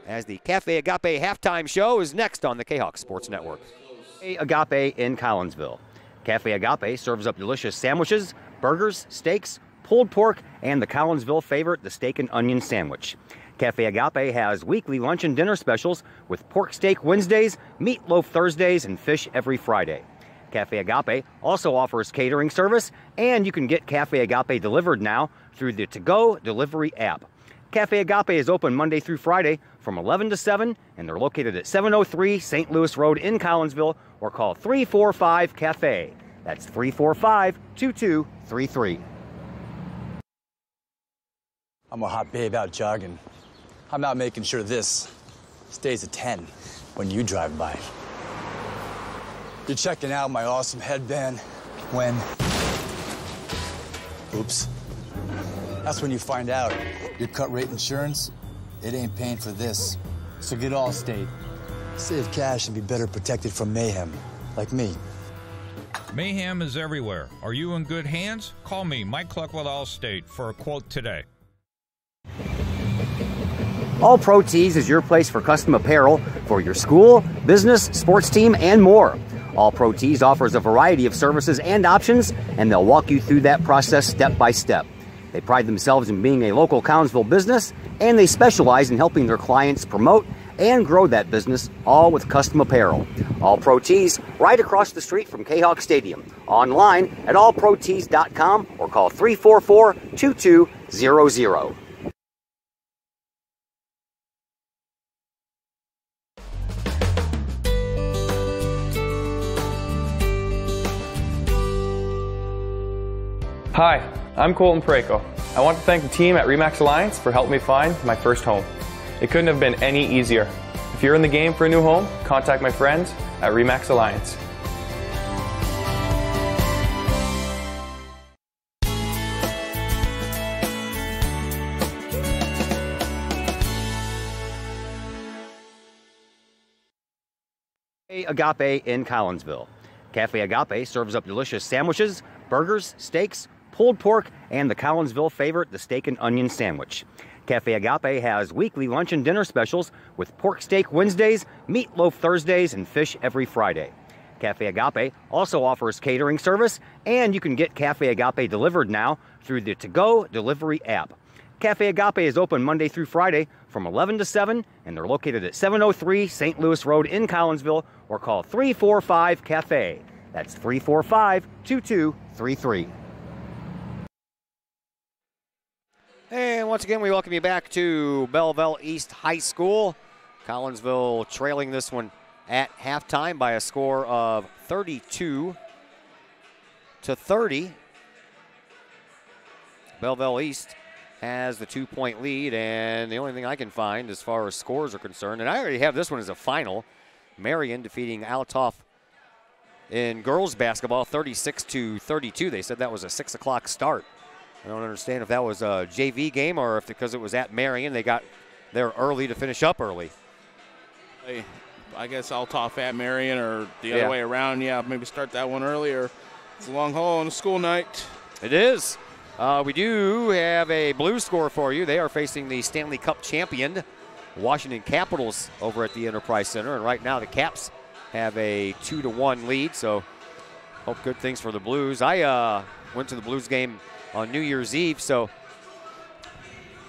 as the Cafe Agape halftime show is next on the Kahok Sports Network. Cafe Agape in Collinsville. Cafe Agape serves up delicious sandwiches, burgers, steaks, pulled pork, and the Collinsville favorite, the steak and onion sandwich. Cafe Agape has weekly lunch and dinner specials with pork steak Wednesdays, meatloaf Thursdays, and fish every Friday. Cafe Agape also offers catering service, and you can get Cafe Agape delivered now through the to-go delivery app. Cafe Agape is open Monday through Friday from 11 to 7, and they're located at 703 St. Louis Road in Collinsville, or call 345-CAFE. That's 345-2233. I'm a hot babe out jogging. I'm out making sure this stays a 10 when you drive by. You're checking out my awesome headband when... Oops. That's when you find out your cut rate insurance, it ain't paying for this. So get Allstate. Save cash and be better protected from mayhem, like me. Mayhem is everywhere. Are you in good hands? Call me, Mike Cluck with Allstate, for a quote today. All Pro Tees is your place for custom apparel for your school, business, sports team, and more. All Pro Tees offers a variety of services and options, and they'll walk you through that process step by step. They pride themselves in being a local Collinsville business, and they specialize in helping their clients promote and grow that business, all with custom apparel. All Pro Tees, right across the street from Kahok Stadium. Online at allprotees.com or call 344-2200. Hi, I'm Colton Pareko. I want to thank the team at RE/MAX Alliance for helping me find my first home. It couldn't have been any easier. If you're in the game for a new home, contact my friends at RE/MAX Alliance. Agape in Collinsville. Cafe Agape serves up delicious sandwiches, burgers, steaks, pulled pork, and the Collinsville favorite, the steak and onion sandwich. Cafe Agape has weekly lunch and dinner specials with pork steak Wednesdays, meatloaf Thursdays, and fish every Friday. Cafe Agape also offers catering service, and you can get Cafe Agape delivered now through the to-go delivery app. Cafe Agape is open Monday through Friday from 11 to 7, and they're located at 703 St. Louis Road in Collinsville, or call 345-CAFE. That's 345-2233. And once again, we welcome you back to Belleville East High School. Collinsville trailing this one at halftime by a score of 32-30. Belleville East has the 2-point lead, and the only thing I can find as far as scores are concerned, and I already have this one as a final, Marion defeating Altoff in girls basketball 36-32. They said that was a 6 o'clock start. I don't understand if that was a JV game or if because it was at Marion, they got there early to finish up early. I guess Althoff at Marion or the other way around. Yeah, maybe start that one earlier. It's a long haul on a school night. It is. We do have a Blues score for you. They are facing the Stanley Cup champion Washington Capitals over at the Enterprise Center, and right now the Caps have a 2-1 lead, so hope good things for the Blues. I went to the Blues game on New Year's Eve, so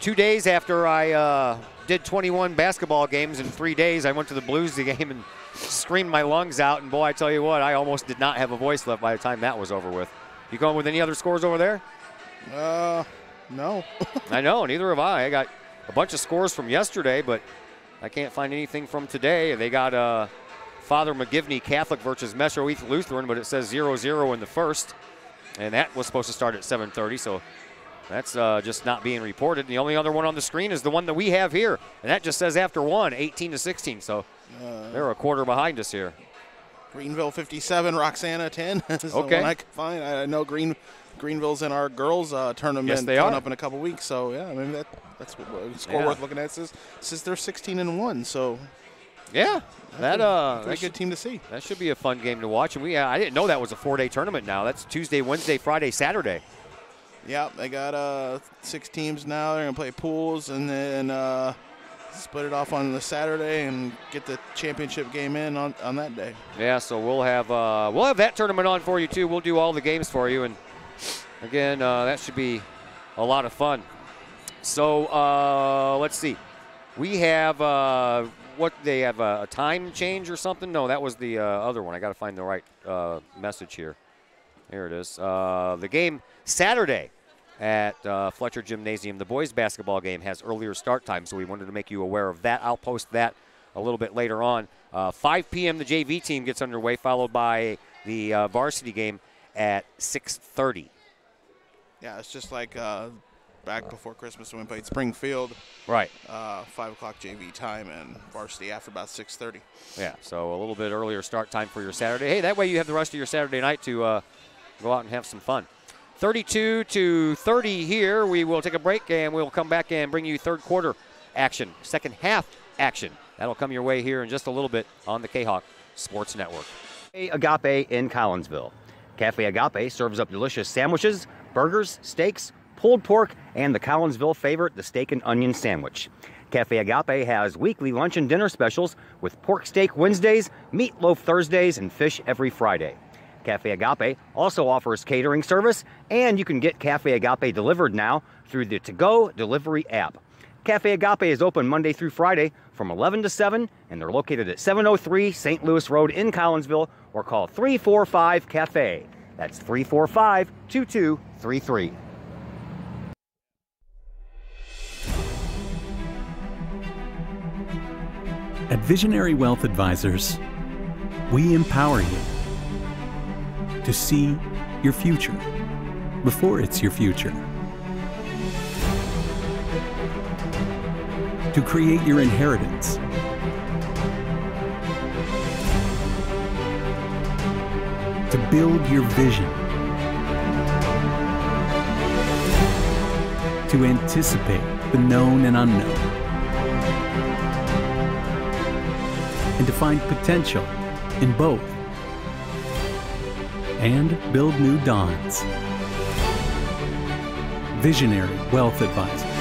2 days after I did 21 basketball games in 3 days, I went to the Blues game and screamed my lungs out, and boy, I tell you what, I almost did not have a voice left by the time that was over with. You going with any other scores over there? No. I know, neither have I. I got a bunch of scores from yesterday, but I can't find anything from today. They got Father McGivney Catholic versus Metro East Lutheran, but it says 0-0 in the first, and that was supposed to start at 7:30, so that's just not being reported. The only other one on the screen is the one that we have here, and that just says after one, 18-16, so they're a quarter behind us here. Greenville 57, Roxana 10. That's the one I can find. I know Greenville's in our girls tournament coming up in a couple weeks, so yeah, I mean that's a score worth looking at. It says they're 16-1, so yeah, that's a good team to see. That should be a fun game to watch. And I didn't know that was a 4-day tournament now. That's Tuesday, Wednesday, Friday, Saturday. Yeah, they got 6 teams now. They're gonna play pools and then split it off on the Saturday and get the championship game in on that day. Yeah, so we'll have that tournament on for you too. We'll do all the games for you, and again, that should be a lot of fun. So let's see. We have what they have a time change or something? No, that was the other one. I got to find the right message here. Here it is. The game Saturday at Fletcher Gymnasium. The boys basketball game has earlier start time, so we wanted to make you aware of that. I'll post that a little bit later on. 5 p.m. the JV team gets underway, followed by the varsity game at 6:30. Yeah, it's just like back before Christmas when we played Springfield. Right. 5 o'clock JV time and varsity after about 6:30. Yeah, so a little bit earlier start time for your Saturday. Hey, that way you have the rest of your Saturday night to go out and have some fun. 32-30 here. We will take a break, and we'll come back and bring you third quarter action, second half action. That'll come your way here in just a little bit on the Kahok Sports Network. Agape in Collinsville. Cafe Agape serves up delicious sandwiches, burgers, steaks, pulled pork, and the Collinsville favorite, the steak and onion sandwich. Cafe Agape has weekly lunch and dinner specials with pork steak Wednesdays, meatloaf Thursdays, and fish every Friday. Cafe Agape also offers catering service, and you can get Cafe Agape delivered now through the To-Go delivery app. Cafe Agape is open Monday through Friday from 11 to 7, and they're located at 703 St. Louis Road in Collinsville, or call 345-CAFE. That's 345-2233. At Visionary Wealth Advisors, we empower you to see your future before it's your future, to create your inheritance, to build your vision, to anticipate the known and unknown, and to find potential in both, and build new dawns. Visionary Wealth Advisors.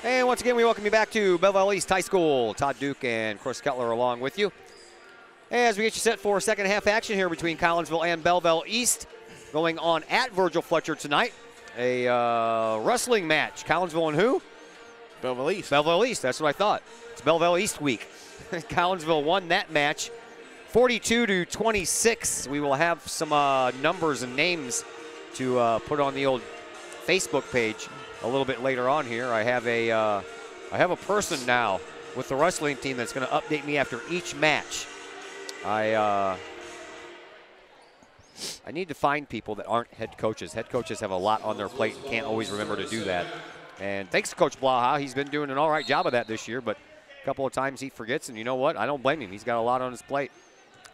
And once again, we welcome you back to Belleville East High School. Todd Duke and Chris Kettler along with you. As we get you set for second half action here between Collinsville and Belleville East, going on at Virgil Fletcher tonight. A wrestling match. Collinsville and who? Belleville East. Belleville East, that's what I thought. It's Belleville East week. Collinsville won that match 42-26. We will have some numbers and names to put on the old Facebook page a little bit later on here. I have a person now with the wrestling team that's going to update me after each match. I need to find people that aren't head coaches. Head coaches have a lot on their plate and can't always remember to do that. And thanks to Coach Blaha, he's been doing an all right job of that this year, but a couple of times he forgets, and you know what? I don't blame him. He's got a lot on his plate.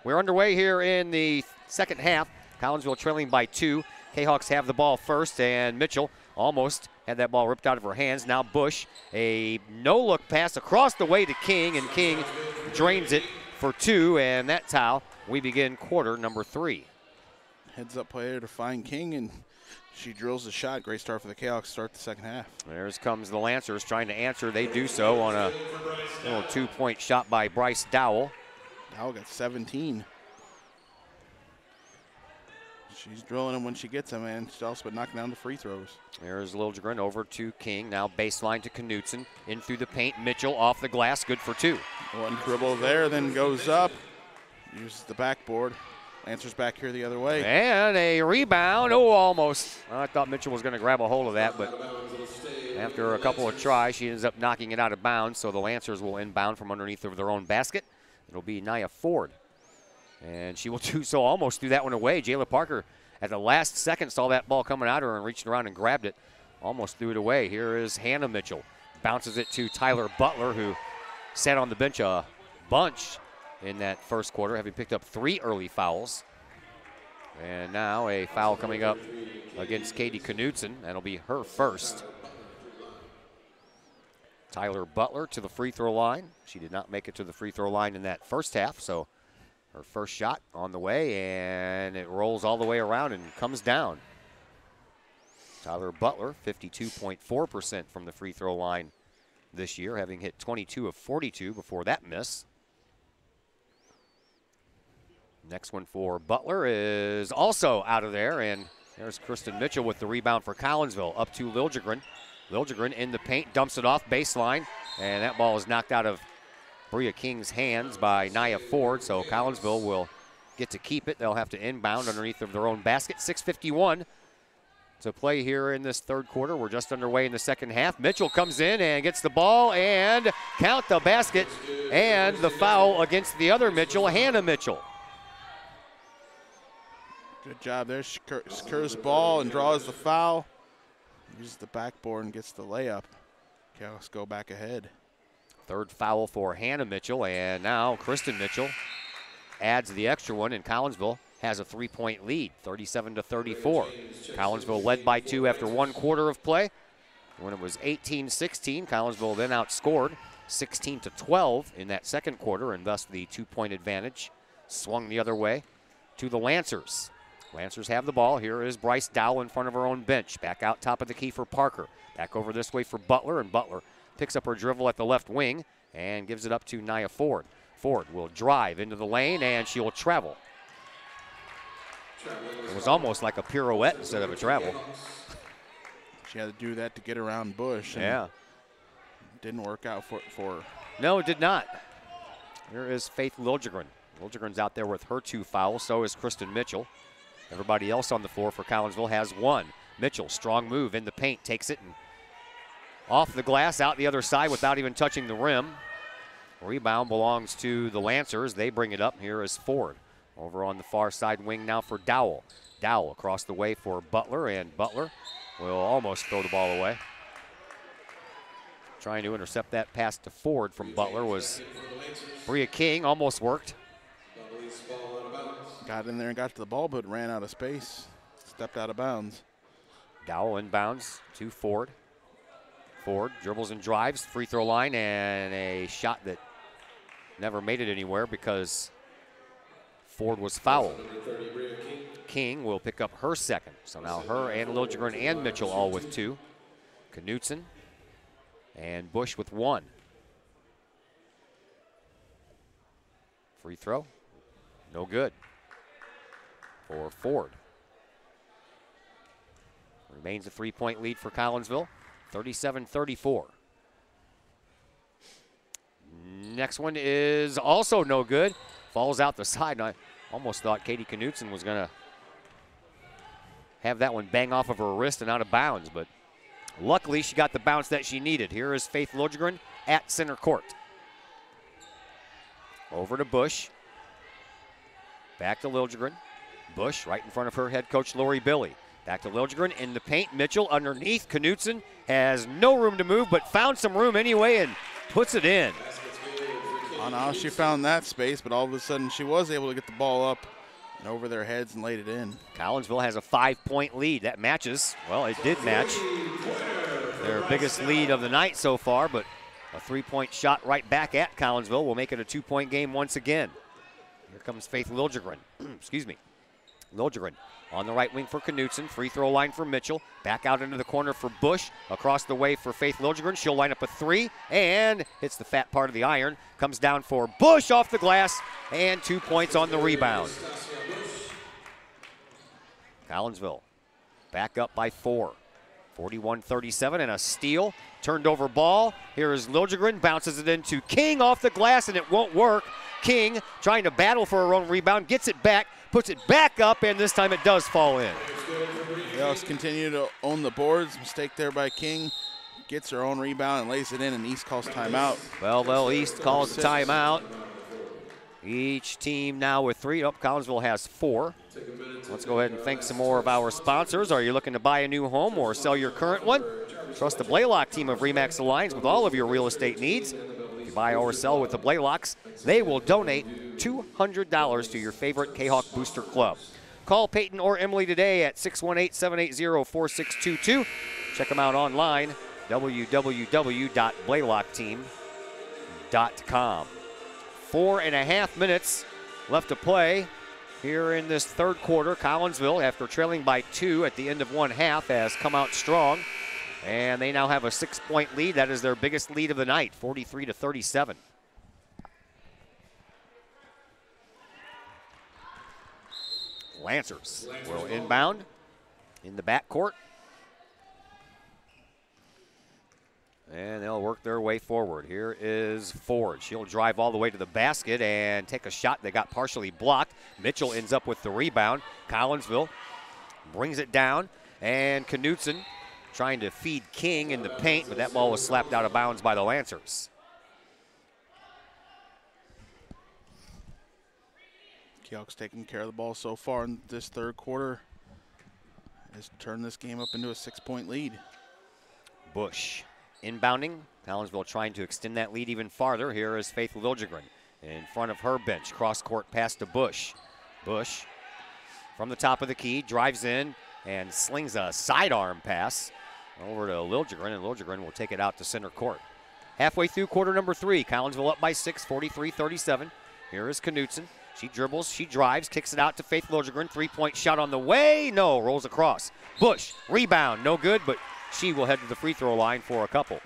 We're underway here in the second half. Collinsville trailing by 2. Kahawks have the ball first, and Mitchell almost had that ball ripped out of her hands. Now Bush, a no-look pass across the way to King, and King drains it for 2, and that's how we begin quarter number 3. Heads up player to find King, and she drills the shot. Great start for the Kahawks. Start the second half. There comes the Lancers trying to answer. They do so on a little 2-point shot by Bryce Dowell. Dowell got 17. She's drilling them when she gets them, and she's also been knocking down the free throws. There's Liljegren over to King. Now baseline to Knutson. In through the paint. Mitchell off the glass. Good for 2. One dribble there, then goes up. Uses the backboard. Lancers back here the other way. And a rebound. Oh, almost. I thought Mitchell was going to grab a hold of that, but after a couple of tries, she ends up knocking it out of bounds, so the Lancers will inbound from underneath of their own basket. It'll be Nia Ford. And she will do so, almost threw that one away. Jayla Parker at the last second saw that ball coming at her and reached around and grabbed it. Almost threw it away. Here is Hannah Mitchell. Bounces it to Tyler Butler, who sat on the bench a bunch in that first quarter, having picked up 3 early fouls. And now a foul coming up against Katie Knutson. That'll be her first. Tyler Butler to the free throw line. She did not make it to the free throw line in that first half, so her first shot on the way, and it rolls all the way around and comes down. Tyler Butler, 52.4% from the free throw line this year, having hit 22 of 42 before that miss. Next one for Butler is also out of there, and there's Kristen Mitchell with the rebound for Collinsville. Up to Liljegren. Liljegren in the paint, dumps it off baseline, and that ball is knocked out of Bria King's hands by Nia Ford, so Collinsville will get to keep it. They'll have to inbound underneath of their own basket. 6:51 to play here in this third quarter. We're just underway in the second half. Mitchell comes in and gets the ball and count the basket, and the foul against the other Mitchell, Hannah Mitchell. Good job there. She curves the ball and draws the foul. Uses the backboard and gets the layup. Kahawks go back ahead. Third foul for Hannah Mitchell, and now Kristen Mitchell adds the extra one, and Collinsville has a 3-point lead, 37-34. Collinsville led by 2 after 1 quarter of play. When it was 18-16, Collinsville then outscored 16-12 in that second quarter, and thus the 2-point advantage swung the other way to the Lancers. Lancers have the ball. Here is Bryce Dowell in front of her own bench. Back out top of the key for Parker. Back over this way for Butler, and Butler picks up her dribble at the left wing and gives it up to Nia Ford. Ford will drive into the lane, and she will travel. It was almost like a pirouette instead of a travel. She had to do that to get around Bush. Yeah. Didn't work out for her. No, it did not. Here is Faith Liljegren. Liljegren's out there with her 2 fouls. So is Kristen Mitchell. Everybody else on the floor for Collinsville has 1. Mitchell, strong move in the paint, takes it and off the glass, out the other side without even touching the rim. Rebound belongs to the Lancers. They bring it up. Here is Ford. Over on the far side wing now for Dowell. Dowell across the way for Butler, and Butler will almost throw the ball away. Trying to intercept that pass to Ford from Butler was Bria King. Almost worked. Got in there and got to the ball, but ran out of space. Stepped out of bounds. Dowell inbounds to Ford. Ford dribbles and drives, free throw line, and a shot that never made it anywhere because Ford was fouled. King will pick up her second. So now her and Liljegren and Mitchell all with 2. Knutson And Bush with 1. Free throw, no good for Ford. Remains a 3-point lead for Collinsville, 37-34. Next one is also no good. Falls out the side. And I almost thought Katie Knutson was going to have that one bang off of her wrist and out of bounds, but luckily she got the bounce that she needed. Here is Faith Liljegren at center court. Over to Bush. Back to Liljegren. Bush right in front of her head coach Lori Billy. Back to Liljegren in the paint. Mitchell underneath. Knutson has no room to move, but found some room anyway and puts it in. I don't know how she found that space, but all of a sudden she was able to get the ball up and over their heads and laid it in. Collinsville has a 5-point lead. That matches. Well, it did match their biggest lead of the night so far, but a 3-point shot right back at Collinsville will make it a 2-point game once again. Here comes Faith Liljegren. Excuse me. Liljegren on the right wing for Knutson. Free throw line for Mitchell. Back out into the corner for Bush. Across the way for Faith Liljegren. She'll line up a 3 and hits the fat part of the iron. Comes down for Bush off the glass and 2 points on the rebound. Collinsville back up by 4. 41-37 and a steal. Turned over ball. Here is Liljegren. Bounces it into King off the glass and it won't work. King trying to battle for her own rebound. Gets it back. Puts it back up, and this time it does fall in. The Elks continue to own the boards. Mistake there by King. Gets her own rebound and lays it in, and East calls timeout. Belleville East calls the timeout. Each team now with 3. Oh, Collinsville has 4. Let's go ahead and thank some more of our sponsors. Are you looking to buy a new home or sell your current one? Trust the Blaylock team of RE/MAX Alliance with all of your real estate needs. If you buy or sell with the Blaylocks, they will donate $200 to your favorite Kahok Booster Club. Call Peyton or Emily today at 618-780-4622. Check them out online, www.blaylockteam.com. 4.5 minutes left to play here in this third quarter. Collinsville, after trailing by 2 at the end of one half, has come out strong. And they now have a 6-point lead. That is their biggest lead of the night, 43-37. Lancers will inbound in the backcourt. And they'll work their way forward. Here is Ford. She'll drive all the way to the basket and take a shot that got partially blocked. Mitchell ends up with the rebound. Collinsville brings it down. And Knutson trying to feed King in the paint, but that ball was slapped out of bounds by the Lancers. Kahok's taking care of the ball so far in this third quarter. Has turned this game up into a 6-point lead. Bush inbounding. Collinsville trying to extend that lead even farther. Here is Faith Liljegren in front of her bench. Cross-court pass to Bush. Bush from the top of the key, drives in and slings a sidearm pass over to Liljegren, and Liljegren will take it out to center court. Halfway through quarter number 3, Collinsville up by 6, 43-37. Here is Knutson. She dribbles, she drives, kicks it out to Faith Liljegren. 3-point shot on the way. No, rolls across. Bush, rebound, no good, but she will head to the free throw line for a couple.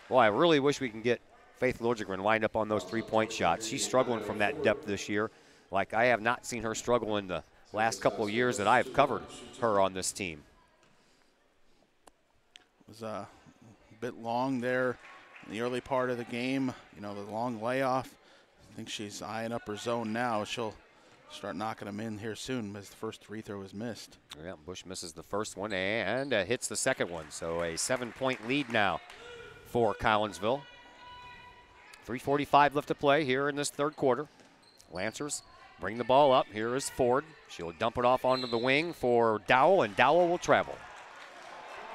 Well, I really wish we can get Faith Liljegren lined up on those 3-point shots. She's struggling from that depth this year. Like I have not seen her struggle in the last couple of years that I have covered her on this team. It was a bit long there in the early part of the game. You know, the long layoff. I think she's eyeing up her zone now. She'll start knocking them in here soon as the first free throw is missed. Yeah, Bush misses the first one and hits the second one. So a 7-point lead now for Collinsville. 3:45 left to play here in this third quarter. Lancers bring the ball up. Here is Ford. She'll dump it off onto the wing for Dowell, and Dowell will travel.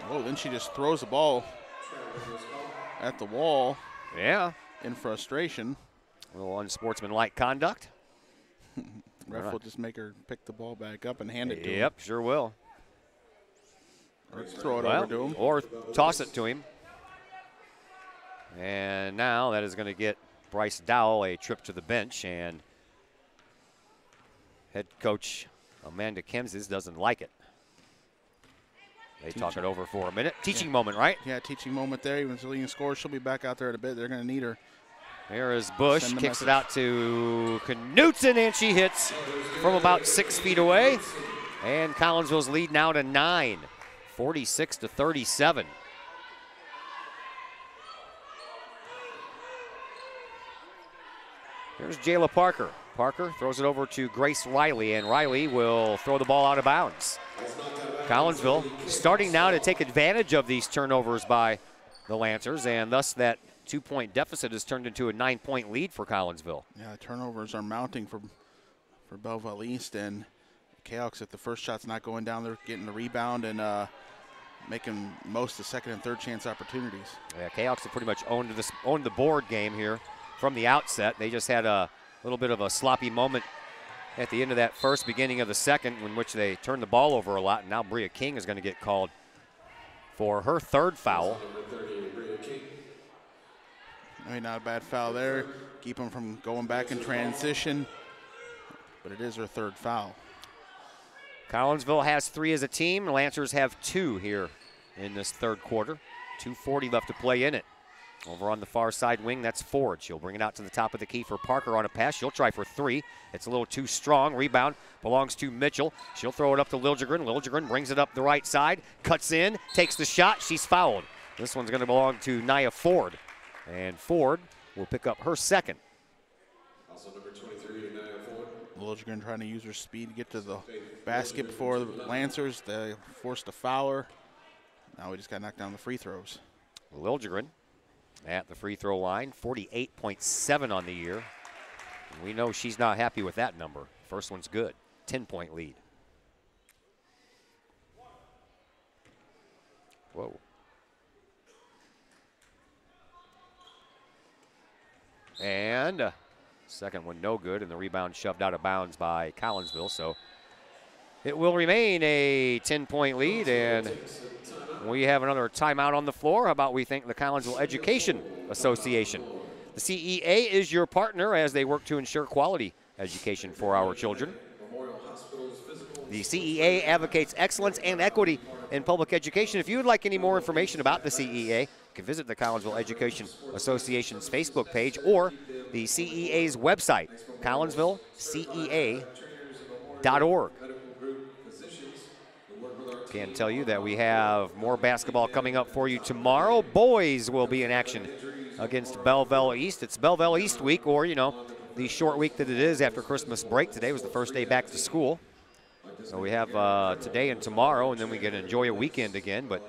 Oh, then she just throws the ball at the wall. Yeah. In frustration. A little unsportsmanlike conduct. Ref will just make her pick the ball back up and hand it to him. Yep, sure will. Or throw it over to him. Or toss it to him. And now that is going to get Bryce Dowell a trip to the bench, and head coach Amanda Kemses doesn't like it. They talk it over for a minute. Teaching moment, right? Yeah, teaching moment there. Even though leading score, she'll be back out there in a bit. They're going to need her. There is Bush, kicks it out to Knutson, and she hits from about 6 feet away. And Collinsville's lead now to 9, 46-37. Here's Jayla Parker. Parker throws it over to Grace Riley, and Riley will throw the ball out of bounds. Collinsville starting now to take advantage of these turnovers by the Lancers, and thus that 2-point deficit has turned into a 9-point lead for Collinsville. Yeah, turnovers are mounting for Belleville East, and Kahoks, if the first shot's not going down, they're getting the rebound and making most of second and third chance opportunities. Yeah, Kahoks have pretty much owned the board game here from the outset. They just had a little bit of a sloppy moment at the end of that first, beginning of the second, in which they turned the ball over a lot, and now Bria King is going to get called for her third foul. I mean, not a bad foul there. Keep them from going back in transition, but it is her third foul. Collinsville has 3 as a team. The Lancers have 2 here in this third quarter. 2:40 left to play in it. Over on the far side wing, that's Ford. She'll bring it out to the top of the key for Parker on a pass. She'll try for 3. It's a little too strong. Rebound belongs to Mitchell. She'll throw it up to Liljegren. Liljegren brings it up the right side, cuts in, takes the shot. She's fouled. This one's going to belong to Nia Ford. And Ford will pick up her second. Also number 23, Nia Ford. Liljegren trying to use her speed to get to the basket before the Lancers. They forced a foul her. Now we just got knocked down the free throws. Liljegren at the free throw line, 48.7 on the year. And we know she's not happy with that number. First one's good, 10-point lead. Whoa. And second one no good, and the rebound shoved out of bounds by Collinsville. So it will remain a 10-point lead, and we have another timeout on the floor. How about we thank the Collinsville Education Association? The CEA is your partner as they work to ensure quality education for our children. The CEA advocates excellence and equity in public education. If you would like any more information about the CEA, you can visit the Collinsville Education Association's Facebook page or the CEA's website, collinsvillecea.org. Can tell you that we have more basketball coming up for you tomorrow. Boys will be in action against Belleville East. It's Belleville East week, or, you know, the short week that it is after Christmas break. Today was the first day back to school. So we have today and tomorrow, and then we get to enjoy a weekend again. But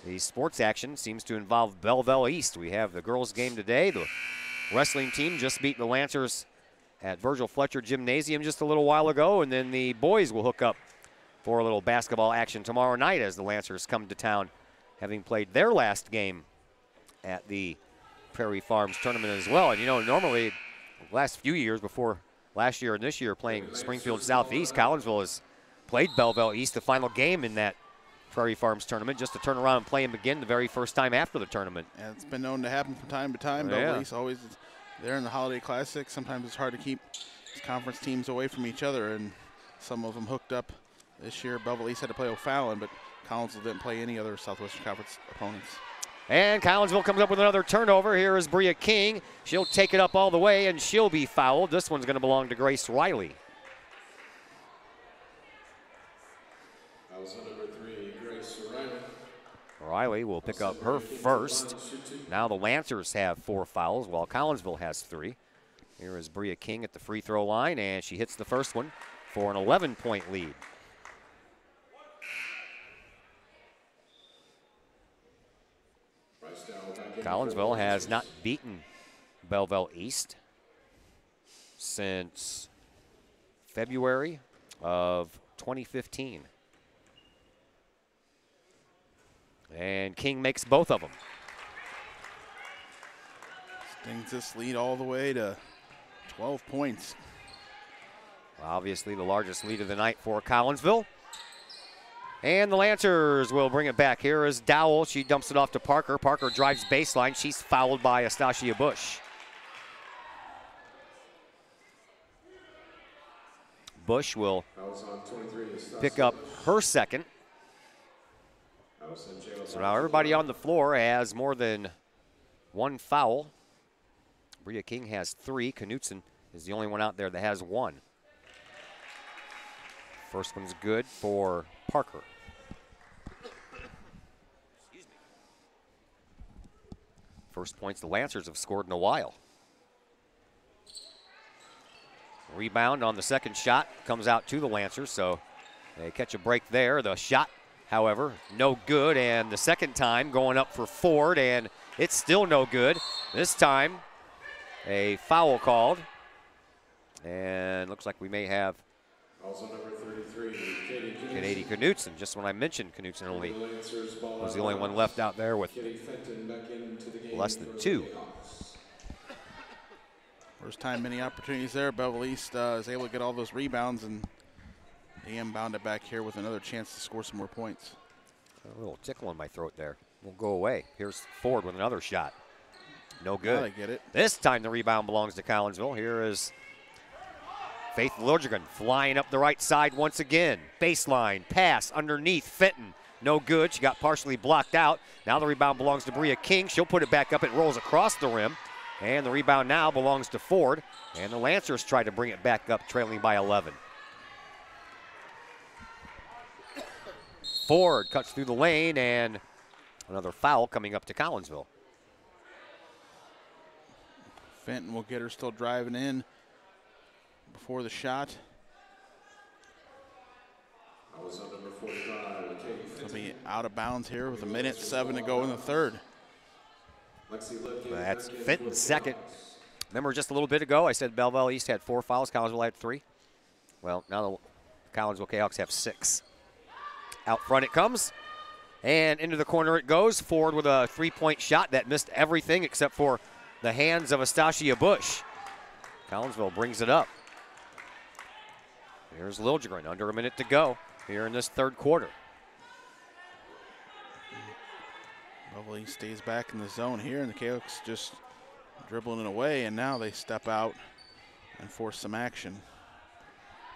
the sports action seems to involve Belleville East. We have the girls' game today. The wrestling team just beat the Lancers at Virgil Fletcher Gymnasium just a little while ago, and then the boys will hook up for a little basketball action tomorrow night as the Lancers come to town, having played their last game at the Prairie Farms tournament as well. And, you know, normally the last few years before last year and this year playing Springfield Southeast, Collinsville has played Belleville East the final game in that Prairie Farms tournament, just to turn around and play them again the very first time after the tournament. Yeah, it's been known to happen from time to time. Belleville East always there in the Holiday Classic. Sometimes it's hard to keep conference teams away from each other, and some of them hooked up. This year, Belleville East had to play O'Fallon, but Collinsville didn't play any other Southwestern Conference opponents. And Collinsville comes up with another turnover. Here is Bria King. She'll take it up all the way, and she'll be fouled. This one's going to belong to Grace Riley. Also number 3, Grace Riley. Riley will pick up her first. Now the Lancers have 4 fouls, while Collinsville has 3. Here is Bria King at the free throw line, and she hits the first one for an 11-point lead. Collinsville has not beaten Belleville East since February of 2015. And King makes both of them. Stings this lead all the way to 12 points. Obviously the largest lead of the night for Collinsville. And the Lancers will bring it back. Here is Dowell. She dumps it off to Parker. Parker drives baseline. She's fouled by Astasia Bush. Bush will pick up her second. So now everybody on the floor has more than one foul. Bria King has 3. Knutson is the only one out there that has 1. First one's good for Parker. First points the Lancers have scored in a while. Rebound on the second shot comes out to the Lancers, so they catch a break there. The shot, however, no good, and the second time going up for Ford, and it's still no good. This time, a foul called, and looks like we may have Also number 33, Katie Knutson. Just when I mentioned Knutson only was the only one left out there with less than 2. First time many opportunities there. Belleville East is able to get all those rebounds, and they inbound it back here with another chance to score some more points. A little tickle in my throat there. Won't go away. Here's Ford with another shot. No good. I get it. This time the rebound belongs to Collinsville. Here is Faith Lilligren flying up the right side once again. Baseline, pass underneath, Fenton. No good. She got partially blocked out. Now the rebound belongs to Bria King. She'll put it back up. It rolls across the rim. And the rebound now belongs to Ford. And the Lancers try to bring it back up, trailing by 11. Ford cuts through the lane, and another foul coming up to Collinsville. Fenton will get her still driving in before the shot. number 45, She'll be out of bounds here with 1:07 to go in the third. That's Fenton's second. Remember just a little bit ago I said Belleville East had 4 fouls, Collinsville had 3. Well, now the Collinsville Kahawks have 6. Out front it comes, and into the corner it goes. Ford with a 3-point shot that missed everything except for the hands of Astasia Bush. Collinsville brings it up. Here's Lilligren, under a minute to go here in this third quarter. Belleville stays back in the zone here, and the Kahoks just dribbling it away, and now they step out and force some action.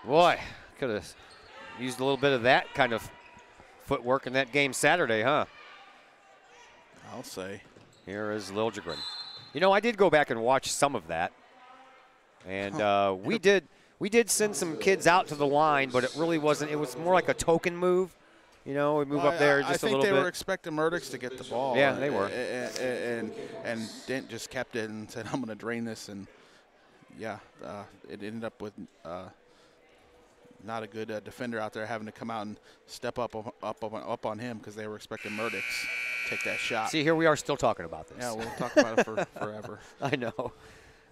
Boy, could have used a little bit of that kind of footwork in that game Saturday, huh? I'll say. Here is Lilligren. You know, I did go back and watch some of that, and we did send some kids out to the line, but it really wasn't. It was more like a token move. You know, we move up there just a little bit. I think they were expecting Murdochs to get the ball. Yeah, they were. And Dent just kept it and said, I'm going to drain this. And, yeah, it ended up with not a good defender out there having to come out and step up on him because they were expecting Murdochs to take that shot. See, here we are still talking about this. Yeah, we'll talk about it for forever. I know.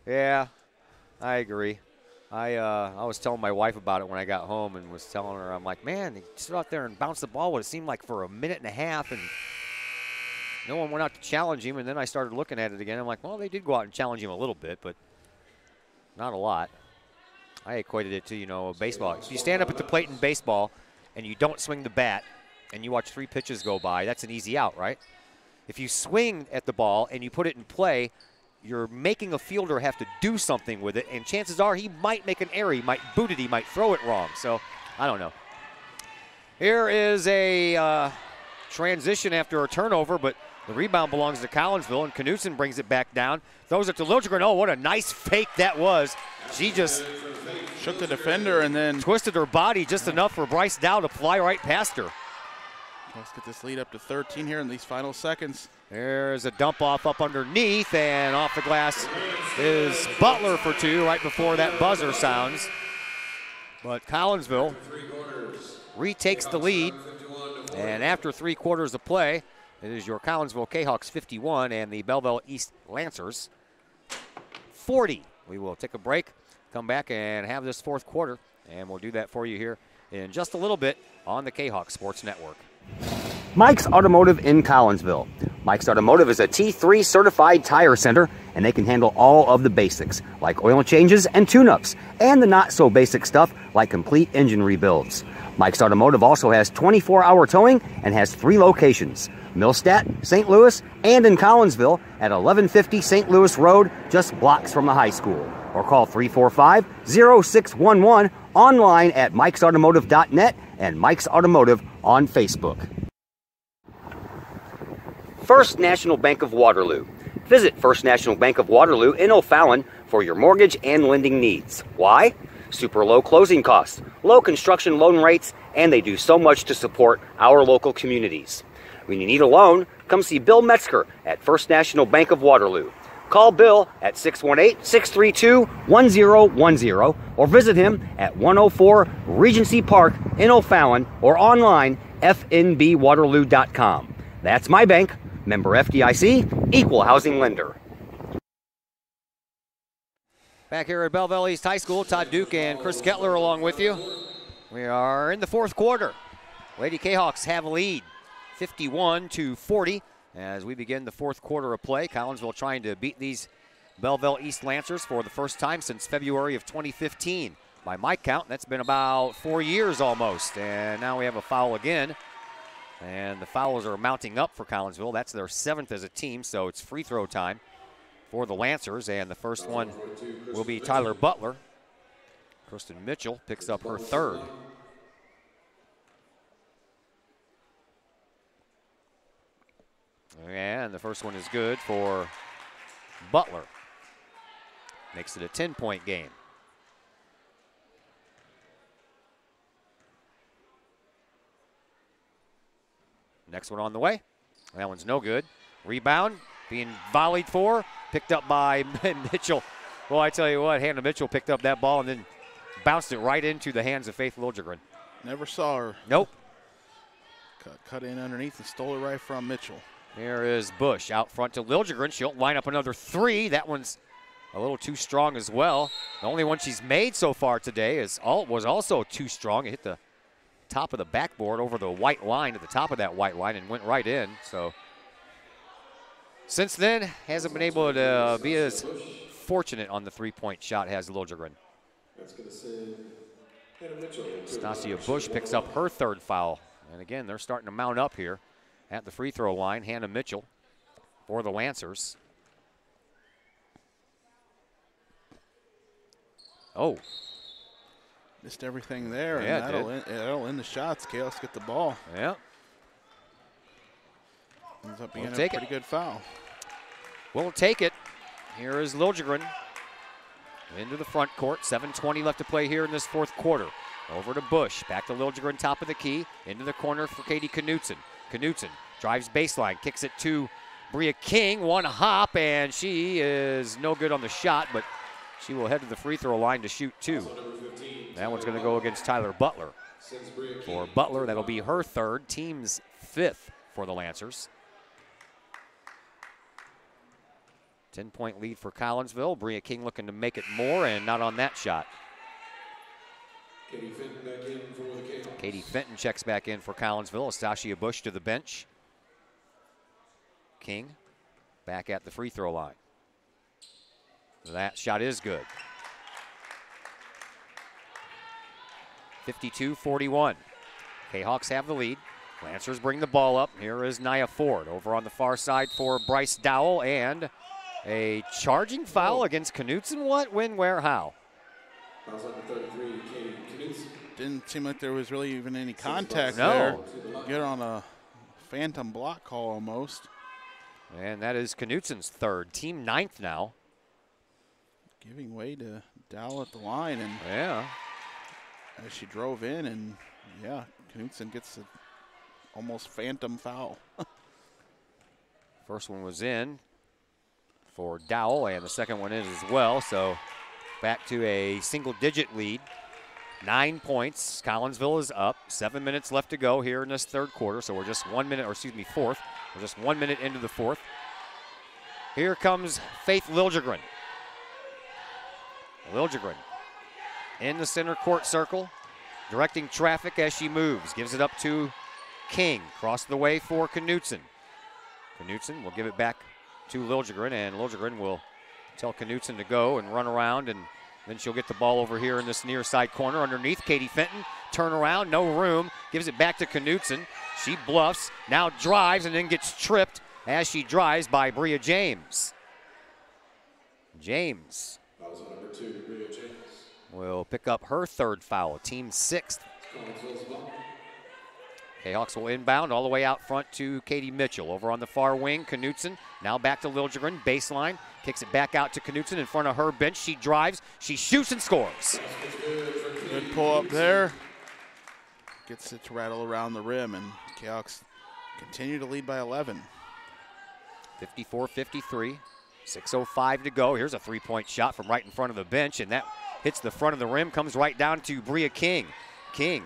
Yeah, I agree. I was telling my wife about it when I got home and was telling her, I'm like, man, they stood out there and bounced the ball what it seemed like for a minute and a half, and no one went out to challenge him. And then I started looking at it again. I'm like, well, they did go out and challenge him a little bit, but not a lot. I equated it to, you know, baseball. If you stand up at the plate in baseball and you don't swing the bat and you watch 3 pitches go by, that's an easy out, right? If you swing at the ball and you put it in play, you're making a fielder have to do something with it, and chances are he might make an error. He might boot it. He might throw it wrong. So, I don't know. Here is a transition after a turnover, but the rebound belongs to Collinsville, and Knutson brings it back down. Throws it to Lilligren. Oh, what a nice fake that was. She just shook the defender and then twisted her body just enough for Bryce Dow to fly right past her. Let's get this lead up to 13 here in these final seconds. There's a dump off up underneath, and off the glass is Butler for 2 right before that buzzer sounds. But Collinsville retakes the lead, and after 3 quarters of play, it is your Collinsville Kahawks 51 and the Belleville East Lancers 40. We will take a break, come back and have this fourth quarter, and we'll do that for you here in just a little bit on the Kahawk Sports Network. Mike's Automotive in Collinsville. Mike's Automotive is a T3 certified tire center, and they can handle all of the basics, like oil changes and tune-ups, and the not-so-basic stuff, like complete engine rebuilds. Mike's Automotive also has 24-hour towing and has 3 locations, Millstadt, St. Louis, and in Collinsville at 1150 St. Louis Road, just blocks from the high school. Or call 345-0611, online at mikesautomotive.net and Mike's Automotive on Facebook. First National Bank of Waterloo. Visit First National Bank of Waterloo in O'Fallon for your mortgage and lending needs. Why? Super low closing costs, low construction loan rates, and they do so much to support our local communities. When you need a loan, come see Bill Metzger at First National Bank of Waterloo. Call Bill at 618-632-1010 or visit him at 104 Regency Park in O'Fallon or online fnbwaterloo.com. That's my bank, member FDIC, equal housing lender. Back here at Belleville East High School, Todd Duke and Chris Kettler along with you. We are in the fourth quarter. Lady Kahawks have a lead, 51-40. As we begin the fourth quarter of play, Collinsville trying to beat these Belleville East Lancers for the first time since February of 2015. By my count, that's been about 4 years almost. And now we have a foul again. And the fouls are mounting up for Collinsville. That's their 7th as a team, so it's free throw time for the Lancers. And the first one will be Tyler Butler. Kristen Mitchell picks up her 3rd. And the first one is good for Butler. Makes it a 10-point game. Next one on the way. That one's no good. Rebound being volleyed for. Picked up by Mitchell. Well, I tell you what, Hannah Mitchell picked up that ball and then bounced it right into the hands of Faith Liljegren. Never saw her. Nope. Cut in underneath and stole it right from Mitchell. Here is Bush out front to Liljegren. She'll line up another 3. That one's a little too strong as well. The only one she's made so far today was also too strong. It hit the top of the backboard over the white line at the top of that white line and went right in. So since then, hasn't been able to be as fortunate on the 3-point shot as Liljegren. Stasia Bush picks up her 3rd foul. And again, they're starting to mount up here at the free throw line. Hannah Mitchell for the Lancers. Oh. Missed everything there, yeah, and that'll end the shots. Chaos get the ball. Yeah. Ends up being a pretty good foul. We'll take it. Here is Liljegren into the front court. 7:20 left to play here in this fourth quarter. Over to Bush. Back to Liljegren, top of the key. Into the corner for Katie Knutson. Knutson drives baseline, kicks it to Bria King. One hop, and she is no good on the shot, but she will head to the free throw line to shoot 2. That one's going to go against Tyler Butler. For Butler, that'll be her 3rd, team's 5th for the Lancers. 10-point lead for Collinsville. Bria King looking to make it more, and not on that shot. Katie Fenton checks back in for Collinsville. Stasia Bush to the bench. King back at the free throw line. That shot is good. 52-41. Kahawks have the lead. Lancers bring the ball up. Here is Nia Ford over on the far side for Bryce Dowell, and a charging foul against Knutson. What, when, where, how? Didn't seem like there was really even any contact there. Get on a phantom block call almost. And that is Knutson's 3rd, team 9th now. Giving way to Dowell at the line, and as she drove in, and Knutson gets an almost phantom foul. First one was in for Dowell, and the second one is as well. So back to a single-digit lead. 9 points. Collinsville is up. 7 minutes left to go here in this third quarter. So we're just 1 minute, or excuse me, fourth. We're just 1 minute into the fourth. Here comes Faith Liljegren. Liljegren in the center court circle, directing traffic as she moves. Gives it up to King. Across the way for Knutson. Knutson will give it back to Liljegren, and Liljegren will tell Knutson to go and run around, and then she'll get the ball over here in this near side corner underneath. Katie Fenton, turn around, no room, gives it back to Knutson. She bluffs, now drives, and then gets tripped as she drives by Bria James. James will pick up her 3rd foul, team 6th. Kahawks will inbound all the way out front to Katie Mitchell. Over on the far wing, Knutson. Now back to Liljegren, baseline. Kicks it back out to Knutson in front of her bench. She drives, she shoots and scores. Good pull up there. Gets it to rattle around the rim, and Kahawks continue to lead by 11. 54-53, 6:05 to go. Here's a three-point shot from right in front of the bench, and that hits the front of the rim, comes right down to Bria King. King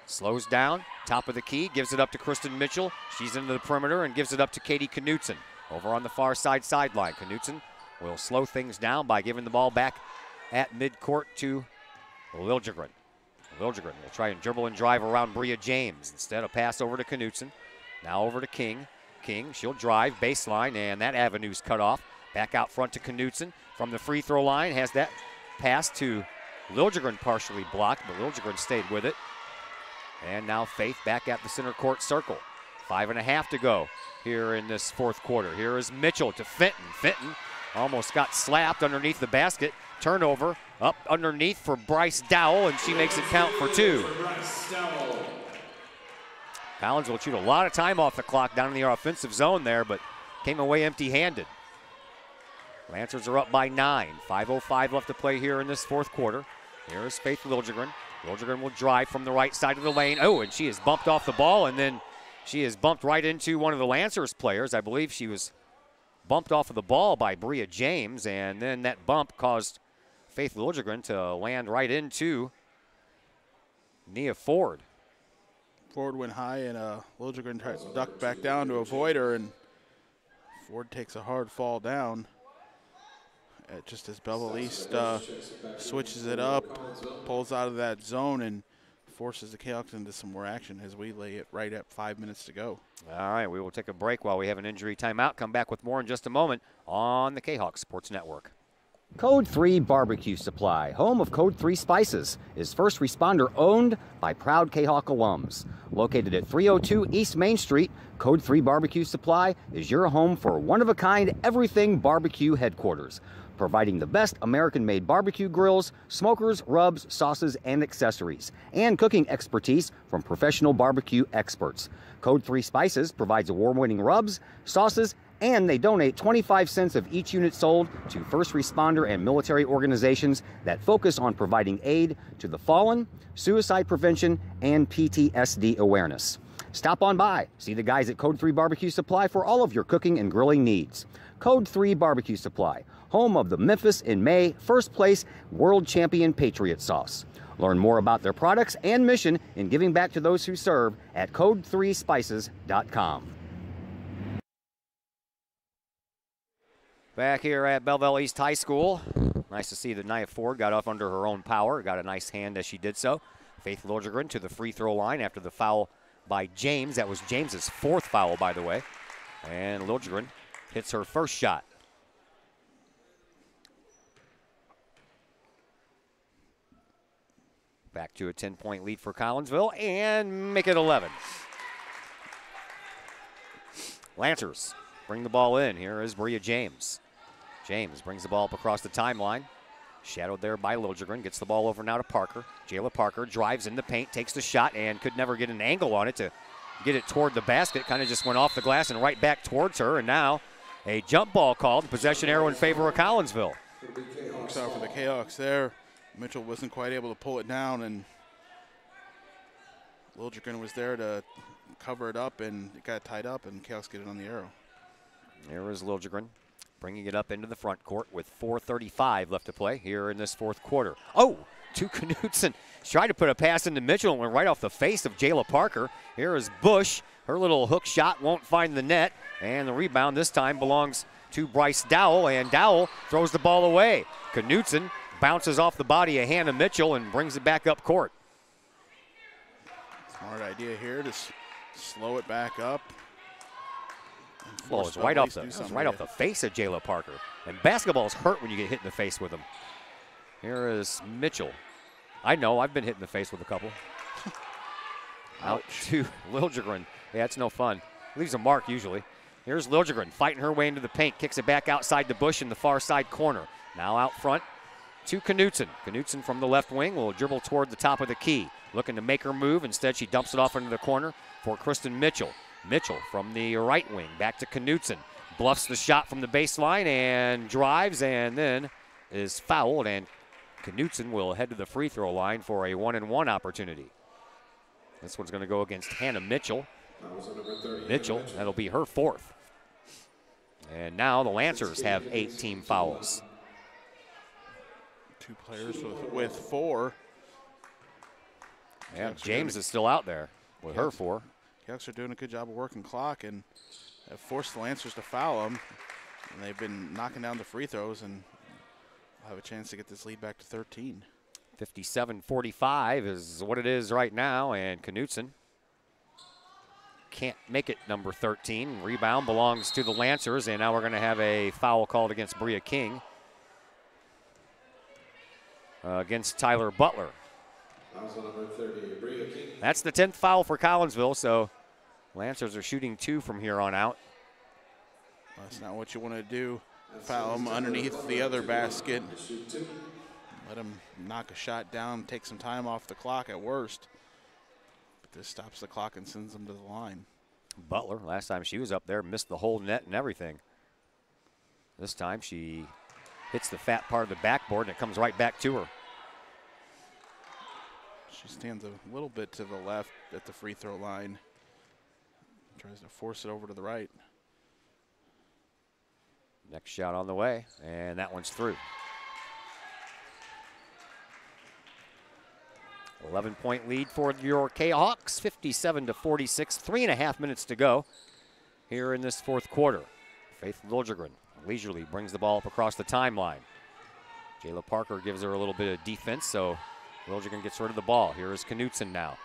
slows down, top of the key, gives it up to Kristen Mitchell. She's into the perimeter and gives it up to Katie Knutson. Over on the far sideline, Knutson will slow things down by giving the ball back at midcourt to Liljegren. Liljegren will try and dribble and drive around Bria James. Instead, a pass over to Knutson. Now over to King. King, she'll drive baseline, and that avenue's cut off. Back out front to Knutson from the free throw line. Has that pass to Liljegren partially blocked, but Liljegren stayed with it. And now Faith back at the center court circle. 5.5 to go here in this fourth quarter. Here is Mitchell to Fenton. Fenton almost got slapped underneath the basket. Turnover up underneath for Bryce Dowell, and she makes it count for 2. Collins will shoot a lot of time off the clock down in the offensive zone there, but came away empty-handed. Lancers are up by 9. 5:05 left to play here in this fourth quarter. Here is Faith Liljegren. Liljegren will drive from the right side of the lane. Oh, and she is bumped off the ball, and then she is bumped right into one of the Lancers players. I believe she was bumped off of the ball by Bria James, and then that bump caused Faith Liljegren to land right into Nia Ford. Ford went high, and Liljegren tried to duck back down to avoid her, and Ford takes a hard fall down. Just as Belleville East switches it up, pulls out of that zone, and forces the Kahawks into some more action as we lay it right at 5 minutes to go. All right, we will take a break while we have an injury timeout. Come back with more in just a moment on the Kahawks Sports Network. Code 3 Barbecue Supply, home of Code 3 Spices, is first responder owned by proud Kahawk alums. Located at 302 East Main Street, Code 3 Barbecue Supply is your home for one-of-a-kind everything barbecue headquarters, providing the best American-made barbecue grills, smokers, rubs, sauces, and accessories, and cooking expertise from professional barbecue experts. Code 3 Spices provides award-winning rubs, sauces, and they donate 25 cents of each unit sold to first responder and military organizations that focus on providing aid to the fallen, suicide prevention, and PTSD awareness. Stop on by, see the guys at Code 3 Barbecue Supply for all of your cooking and grilling needs. Code 3 Barbecue Supply, home of the Memphis in May first place world champion Patriot sauce. Learn more about their products and mission in giving back to those who serve at code3spices.com. Back here at Belleville East High School. Nice to see that Nia Ford got off under her own power. Got a nice hand as she did so. Faith Liljegren to the free throw line after the foul by James. That was James's fourth foul, by the way. And Liljegren hits her first shot. Back to a 10-point lead for Collinsville and make it 11. Lancers bring the ball in. Here is Bria James. James brings the ball up across the timeline. Shadowed there by Liljegren. Gets the ball over now to Parker. Jayla Parker drives in the paint, takes the shot, and could never get an angle on it to get it toward the basket. Kind of just went off the glass and right back towards her. And now a jump ball called. Possession arrow in favor of Collinsville. Looks out for the Kahawks there. Mitchell wasn't quite able to pull it down, and Liljegren was there to cover it up, and it got tied up, and Kahawks get it on the arrow. There is Liljegren bringing it up into the front court with 4:35 left to play here in this fourth quarter. Oh, to Knutson. Tried to put a pass into Mitchell and went right off the face of Jayla Parker. Here is Bush. Her little hook shot won't find the net, and the rebound this time belongs to Bryce Dowell, and Dowell throws the ball away. Knutson bounces off the body of Hannah Mitchell and brings it back up court. Smart idea here to slow it back up. Well, it's right off the face of Jayla Parker. And basketballs hurt when you get hit in the face with them. Here is Mitchell. I know, I've been hit in the face with a couple. Out to Liljegren. Yeah, it's no fun. Leaves a mark usually. Here's Liljegren fighting her way into the paint. Kicks it back outside the bush in the far side corner. Now out front to Knutson. Knutson from the left wing will dribble toward the top of the key. Looking to make her move. Instead, she dumps it off into the corner for Kristen Mitchell. Mitchell from the right wing, back to Knutson. Bluffs the shot from the baseline and drives, and then is fouled, and Knutson will head to the free throw line for a 1-and-1 opportunity. This one's going to go against Hannah Mitchell. Mitchell, that'll be her 4th. And now the Lancers have 8 team fouls. 2 players with 4. Yeah, James is still out there with her 4. Kahoks are doing a good job of working clock and have forced the Lancers to foul them. And they've been knocking down the free throws and have a chance to get this lead back to 13. 57-45 is what it is right now, and Knutson can't make it number 13. Rebound belongs to the Lancers, and now we're going to have a foul called against Bria King. Against Tyler Butler. That's the 10th foul for Collinsville, so Lancers are shooting 2 from here on out. That's not what you want to do. Foul them underneath the other basket. Let them knock a shot down, take some time off the clock at worst. But this stops the clock and sends them to the line. Butler, last time she was up there, missed the whole net and everything. This time she hits the fat part of the backboard and it comes right back to her. She stands a little bit to the left at the free throw line. Tries to force it over to the right. Next shot on the way, and that one's through. 11-point lead for your Kahawks, 57-46, 3.5 minutes to go here in this 4th quarter. Faith Liljegren leisurely brings the ball up across the timeline. Jayla Parker gives her a little bit of defense, so Liljegren gets rid of the ball. Here is Knutson now.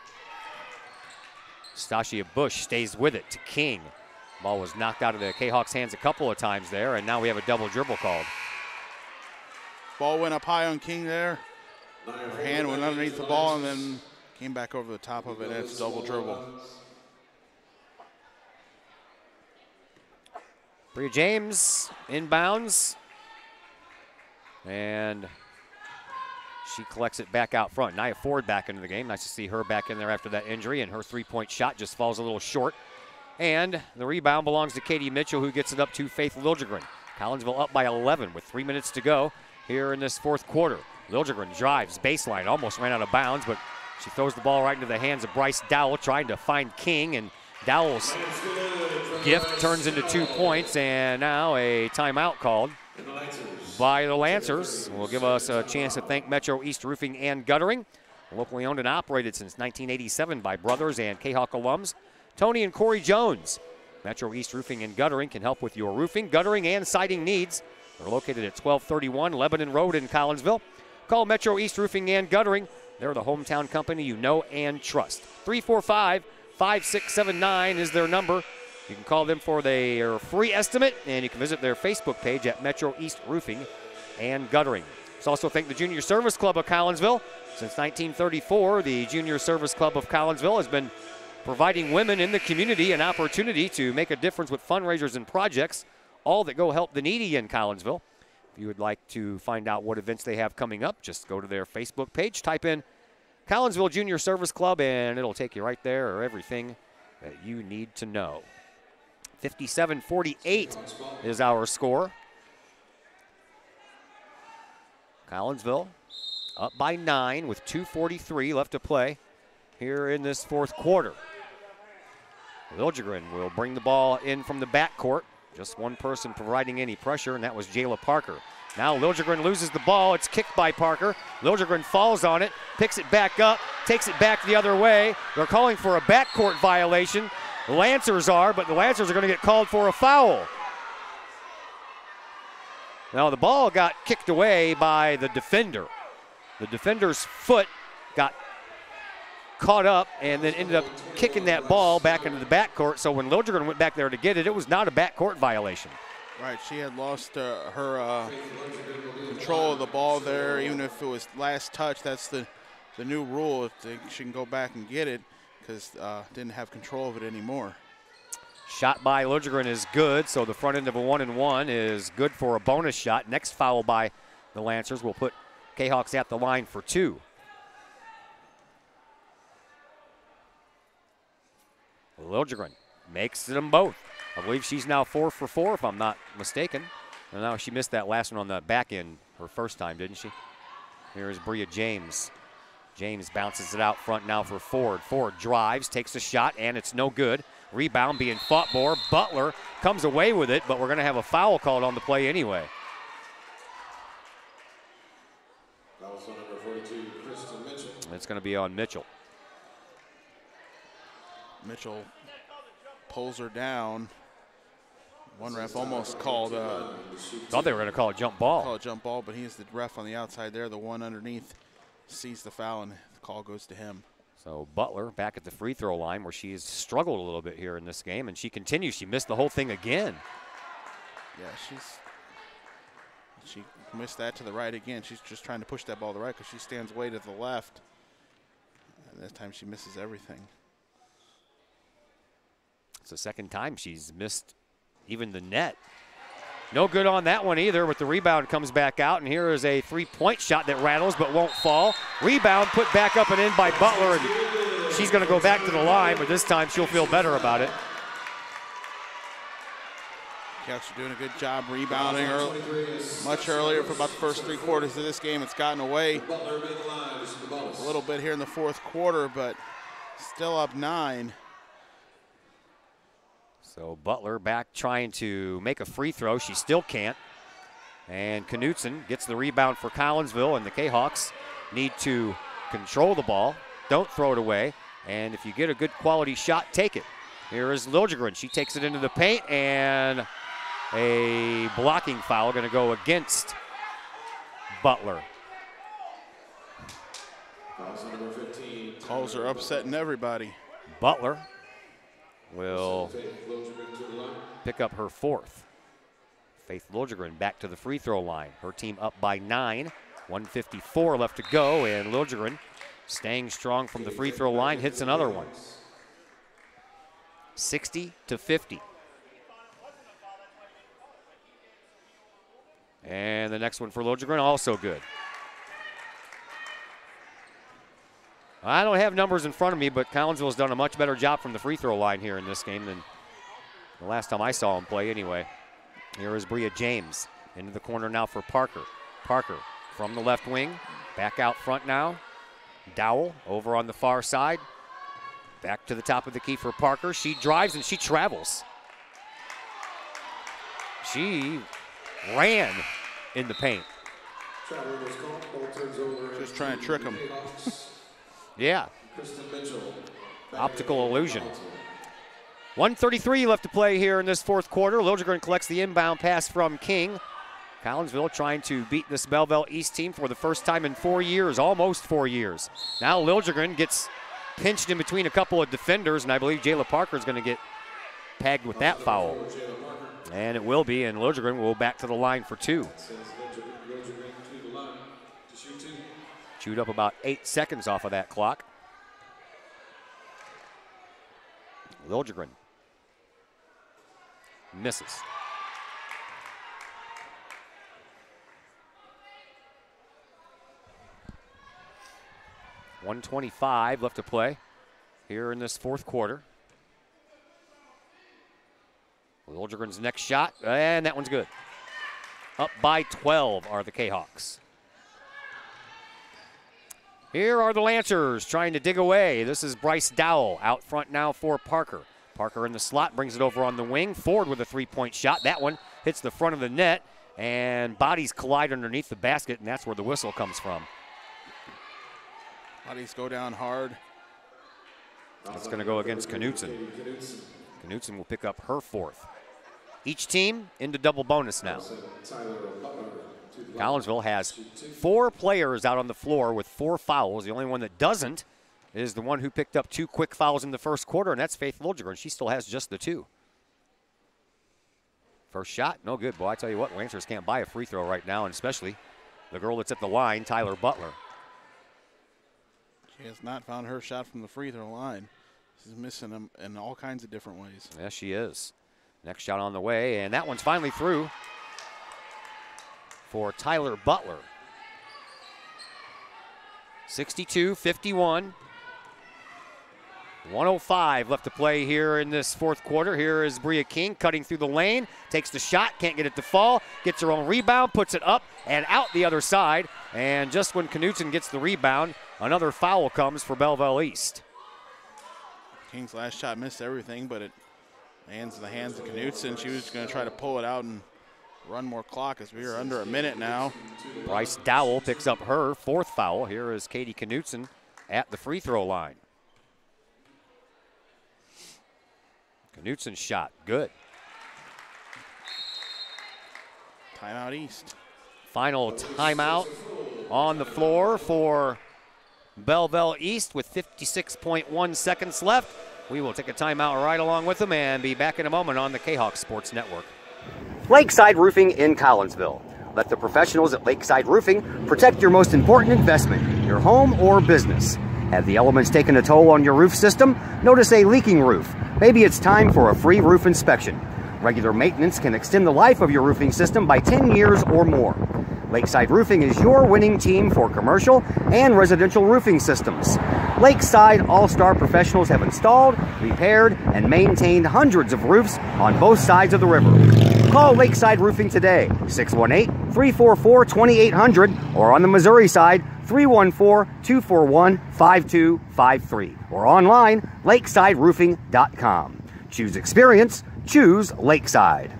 Stasia Bush stays with it to King. Ball was knocked out of the Kahawks' hands a couple of times there, and now we have a double dribble called. Ball went up high on King there. Her hand went underneath the ball and then came back over the top of it, and it's double dribble. Bria James inbounds, and she collects it back out front. Nia Ford back into the game. Nice to see her back in there after that injury, and her three-point shot just falls a little short. And the rebound belongs to Katie Mitchell, who gets it up to Faith Liljegren. Collinsville up by 11 with 3 minutes to go here in this 4th quarter. Liljegren drives baseline, almost ran out of bounds, but she throws the ball right into the hands of Bryce Dowell, trying to find King, and Dowell's gift turns into 2 points, and now a timeout called by the Lancers. Will give us a chance to thank Metro East Roofing and Guttering, locally owned and operated since 1987 by brothers and Kahok alums Tony and Corey Jones. Metro East Roofing and Guttering can help with your roofing, guttering, and siding needs. They're located at 1231 Lebanon Road in Collinsville. Call Metro East Roofing and Guttering. They're the hometown company you know and trust. 345-5679 is their number. You can call them for their free estimate, and you can visit their Facebook page at Metro East Roofing and Guttering. Let's also thank the Junior Service Club of Collinsville. Since 1934, the Junior Service Club of Collinsville has been providing women in the community an opportunity to make a difference with fundraisers and projects, all that go help the needy in Collinsville. If you would like to find out what events they have coming up, just go to their Facebook page, type in Collinsville Junior Service Club, and it'll take you right there, or everything that you need to know. 57-48 is our score. Collinsville up by 9 with 2:43 left to play here in this 4th quarter. Liljegren will bring the ball in from the backcourt. Just one person providing any pressure, and that was Jayla Parker. Now Liljegren loses the ball. It's kicked by Parker. Liljegren falls on it, picks it back up, takes it back the other way. They're calling for a backcourt violation. The Lancers are, but the Lancers are going to get called for a foul. Now the ball got kicked away by the defender. The defender's foot got caught up and then ended up kicking that ball back into the backcourt. So when Liljegren went back there to get it, it was not a backcourt violation. Right, she had lost her control of the ball there. Even if it was last touch, that's the new rule. She can go back and get it because didn't have control of it anymore. Shot by Liljegren is good, so the front end of a 1-and-1 is good for a bonus shot. Next foul by the Lancers will put Kahok's at the line for 2. Liljegren makes them both. I believe she's now 4 for 4, if I'm not mistaken. And now she missed that last one on the back end her first time, didn't she? Here's Bria James. James bounces it out front now for Ford. Ford drives, takes a shot, and it's no good. Rebound being fought for. Butler comes away with it, but we're going to have a foul called on the play anyway. Foul on number 42, Kristen Mitchell. It's going to be on Mitchell. Mitchell pulls her down. One ref almost called. Thought they were going to call a jump ball. Call a jump ball, but he's the ref on the outside there. The one underneath sees the foul, and the call goes to him. So Butler back at the free throw line, where she's struggled a little bit here in this game, and she continues. She missed the whole thing again. Yeah, she missed that to the right again. She's just trying to push that ball to the right because she stands way to the left. And this time she misses everything. It's the second time she's missed even the net. No good on that one either, but the rebound comes back out, and here is a three-point shot that rattles but won't fall. Rebound put back up and in by Butler, and she's going to go back to the line, but this time she'll feel better about it. Kahok's are doing a good job rebounding much earlier for about the first 3 quarters of this game. It's gotten away a little bit here in the 4th quarter, but still up 9. So Butler back trying to make a free throw. She still can't. And Knutson gets the rebound for Collinsville, and the Kahawks need to control the ball. Don't throw it away. And if you get a good quality shot, take it. Here is Liljegren. She takes it into the paint, and a blocking foul going to go against Butler. Calls are upsetting everybody. Butler will pick up her 4th. Faith Liljegren back to the free throw line. Her team up by 9. 1:54 left to go, and Liljegren staying strong from the free throw line, hits another one. 60-50. And the next one for Liljegren, also good. I don't have numbers in front of me, but Collinsville's done a much better job from the free throw line here in this game than the last time I saw him play anyway. Here is Bria James into the corner now for Parker. Parker from the left wing, back out front now. Dowell over on the far side. Back to the top of the key for Parker. She drives and she travels. She ran in the paint. Just trying to trick him. Yeah. Optical illusion. 1:33 left to play here in this 4th quarter. Liljegren collects the inbound pass from King. Collinsville trying to beat this Belleville East team for the first time in 4 years, almost 4 years. Now Liljegren gets pinched in between a couple of defenders, and I believe Jayla Parker is going to get tagged with that foul. And it will be, and Liljegren will back to the line for 2. Chewed up about 8 seconds off of that clock. Liljegren misses. .125 left to play here in this 4th quarter. Liljegren's next shot, and that one's good. Up by 12 are the Kahawks. Here are the Lancers trying to dig away. This is Bryce Dowell out front now for Parker. Parker in the slot, brings it over on the wing. Ford with a 3-point shot. That one hits the front of the net, and bodies collide underneath the basket, and that's where the whistle comes from. Bodies go down hard. That's going to go against Knutson. Knutson will pick up her 4th. Each team into double bonus now. Collinsville has 4 players out on the floor with 4 fouls. The only one that doesn't is the one who picked up 2 quick fouls in the 1st quarter, and that's Faith Liljegren. She still has just the 2. First shot, no good. Boy, I tell you what, Lancers can't buy a free throw right now, and especially the girl that's at the line, Tyler Butler. She has not found her shot from the free throw line. She's missing them in all kinds of different ways. Yes, she is. Next shot on the way, and that one's finally through for Tyler Butler. 62-51. 1:05 left to play here in this fourth quarter. Here is Bria King cutting through the lane, takes the shot, can't get it to fall, gets her own rebound, puts it up and out the other side. And just when Knutson gets the rebound, another foul comes for Belleville East. King's last shot missed everything, but it lands in the hands of Knutson. She was going to try to pull it out and run more clock as we are under a minute now. Bryce Dowell picks up her fourth foul. Here is Katie Knutson at the free throw line. Knutson's shot, good. Timeout East. Final timeout on the floor for Belleville East with 56.1 seconds left. We will take a timeout right along with them and be back in a moment on the Kahok Sports Network. Lakeside Roofing in Collinsville. Let the professionals at Lakeside Roofing protect your most important investment, your home or business. Have the elements taken a toll on your roof system? Notice a leaking roof? Maybe it's time for a free roof inspection. Regular maintenance can extend the life of your roofing system by 10 years or more. Lakeside Roofing is your winning team for commercial and residential roofing systems. Lakeside All-Star professionals have installed, repaired, and maintained hundreds of roofs on both sides of the river. Call Lakeside Roofing today, 618-344-2800, or on the Missouri side, 314-241-5253, or online, lakesideroofing.com. Choose experience, choose Lakeside.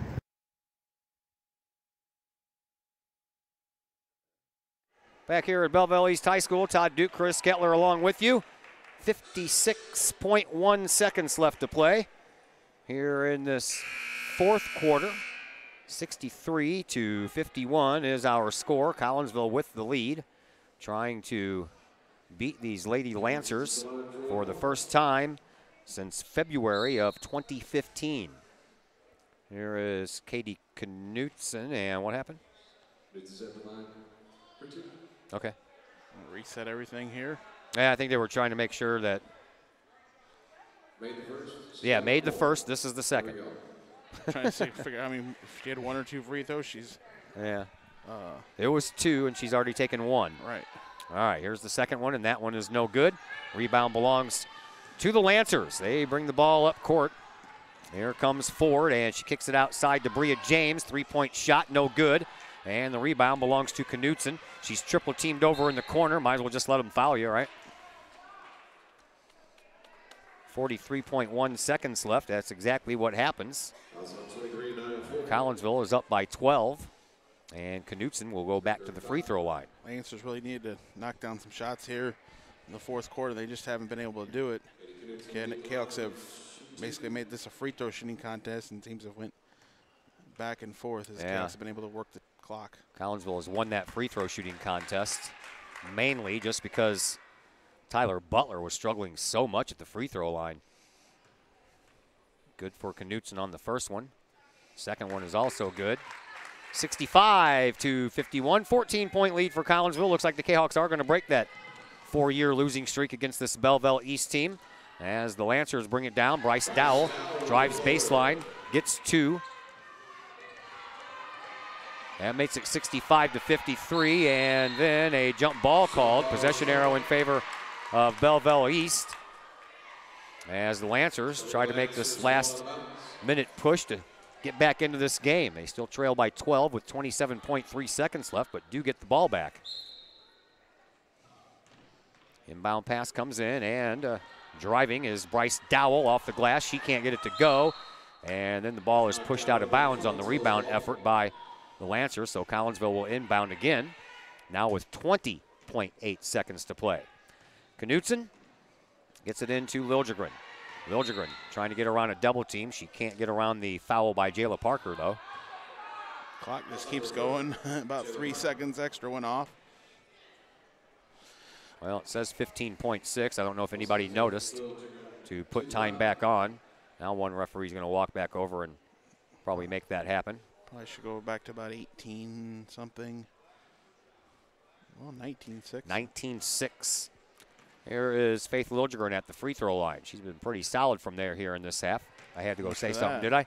Back here at Belleville East High School, Todd Duke, Chris Kettler along with you. 56.1 seconds left to play here in this fourth quarter. 63-51 is our score. Collinsville with the lead, trying to beat these Lady Lancers for the first time since February of 2015. Here is Katie Knutson, and what happened? Okay. Reset everything here. Yeah, I think they were trying to make sure that. Yeah, made the first. This is the second. Trying to figure. I mean, if she had one or two free throws, she's. Yeah. It was two, and she's already taken one. Right. All right. Here's the second one, and that one is no good. Rebound belongs to the Lancers. They bring the ball up court. Here comes Ford, and she kicks it outside to Bria James. Three-point shot, no good. And the rebound belongs to Knutson. She's triple teamed over in the corner. Might as well just let them foul you, right? 43.1 seconds left. That's exactly what happens. Collinsville is up by 12. And Knutson will go back to the free throw line. Lancers really needed to knock down some shots here in the fourth quarter. They just haven't been able to do it. Kahoks have basically made this a free throw shooting contest, and teams have went back and forth as Kahoks have been able to work the clock. Collinsville has won that free throw shooting contest, mainly just because Tyler Butler was struggling so much at the free throw line. Good for Knutson on the first one. Second one is also good. 65-51, 14-point lead for Collinsville. Looks like the Kahawks are going to break that 4-year losing streak against this Belleville East team. As the Lancers bring it down, Bryce Dowell drives baseline, gets two. That makes it 65-53, and then a jump ball called. Possession arrow in favor of Belleville East. As the Lancers try to make this last minute push to get back into this game. They still trail by 12 with 27.3 seconds left, but do get the ball back. Inbound pass comes in, and driving is Bryce Dowell off the glass. She can't get it to go, and then the ball is pushed out of bounds on the rebound effort by the Lancers, so Collinsville will inbound again, now with 20.8 seconds to play. Knutson gets it into Liljegren. Liljegren trying to get around a double team. She can't get around the foul by Jayla Parker, though. Clock just keeps going. About 3 seconds extra went off. Well, it says 15.6. I don't know if anybody noticed to put time back on. Now one referee's going to walk back over and probably make that happen. Probably should go back to about 18 something. Well, 19.6. 19.6. Here is Faith Liljegren at the free throw line. She's been pretty solid from there here in this half. I had to go say something, did I?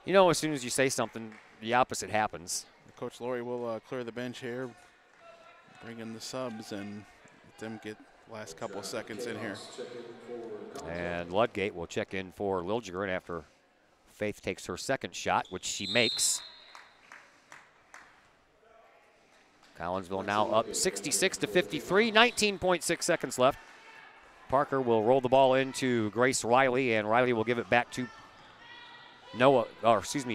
You know, as soon as you say something, the opposite happens. Coach Laurie will clear the bench here, bring in the subs, and Let them get the last couple of seconds in here. And Ludgate will check in for Liljegren after Faith takes her second shot, which she makes. Collinsville now up 66 to 53, 19.6 seconds left. Parker will roll the ball into Grace Riley, and Riley will give it back to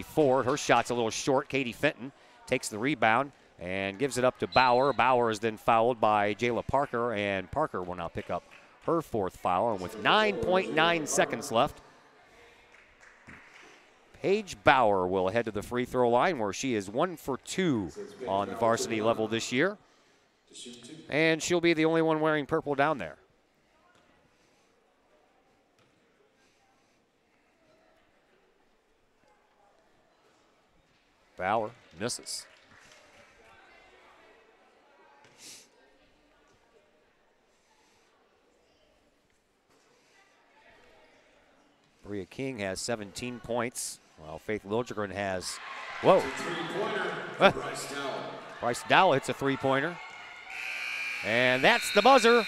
Ford. Her shot's a little short. Katie Fenton takes the rebound and gives it up to Bauer. Bauer is then fouled by Jayla Parker, and Parker will now pick up her fourth foul. And with 9.9 seconds left, Paige Bauer will head to the free throw line, where she is 1 for 2 on the varsity level this year. And she'll be the only one wearing purple down there. Bauer misses. Bria King has 17 points, while Faith Liljegren has, Bryce Dowell hits a three-pointer. And that's the buzzer.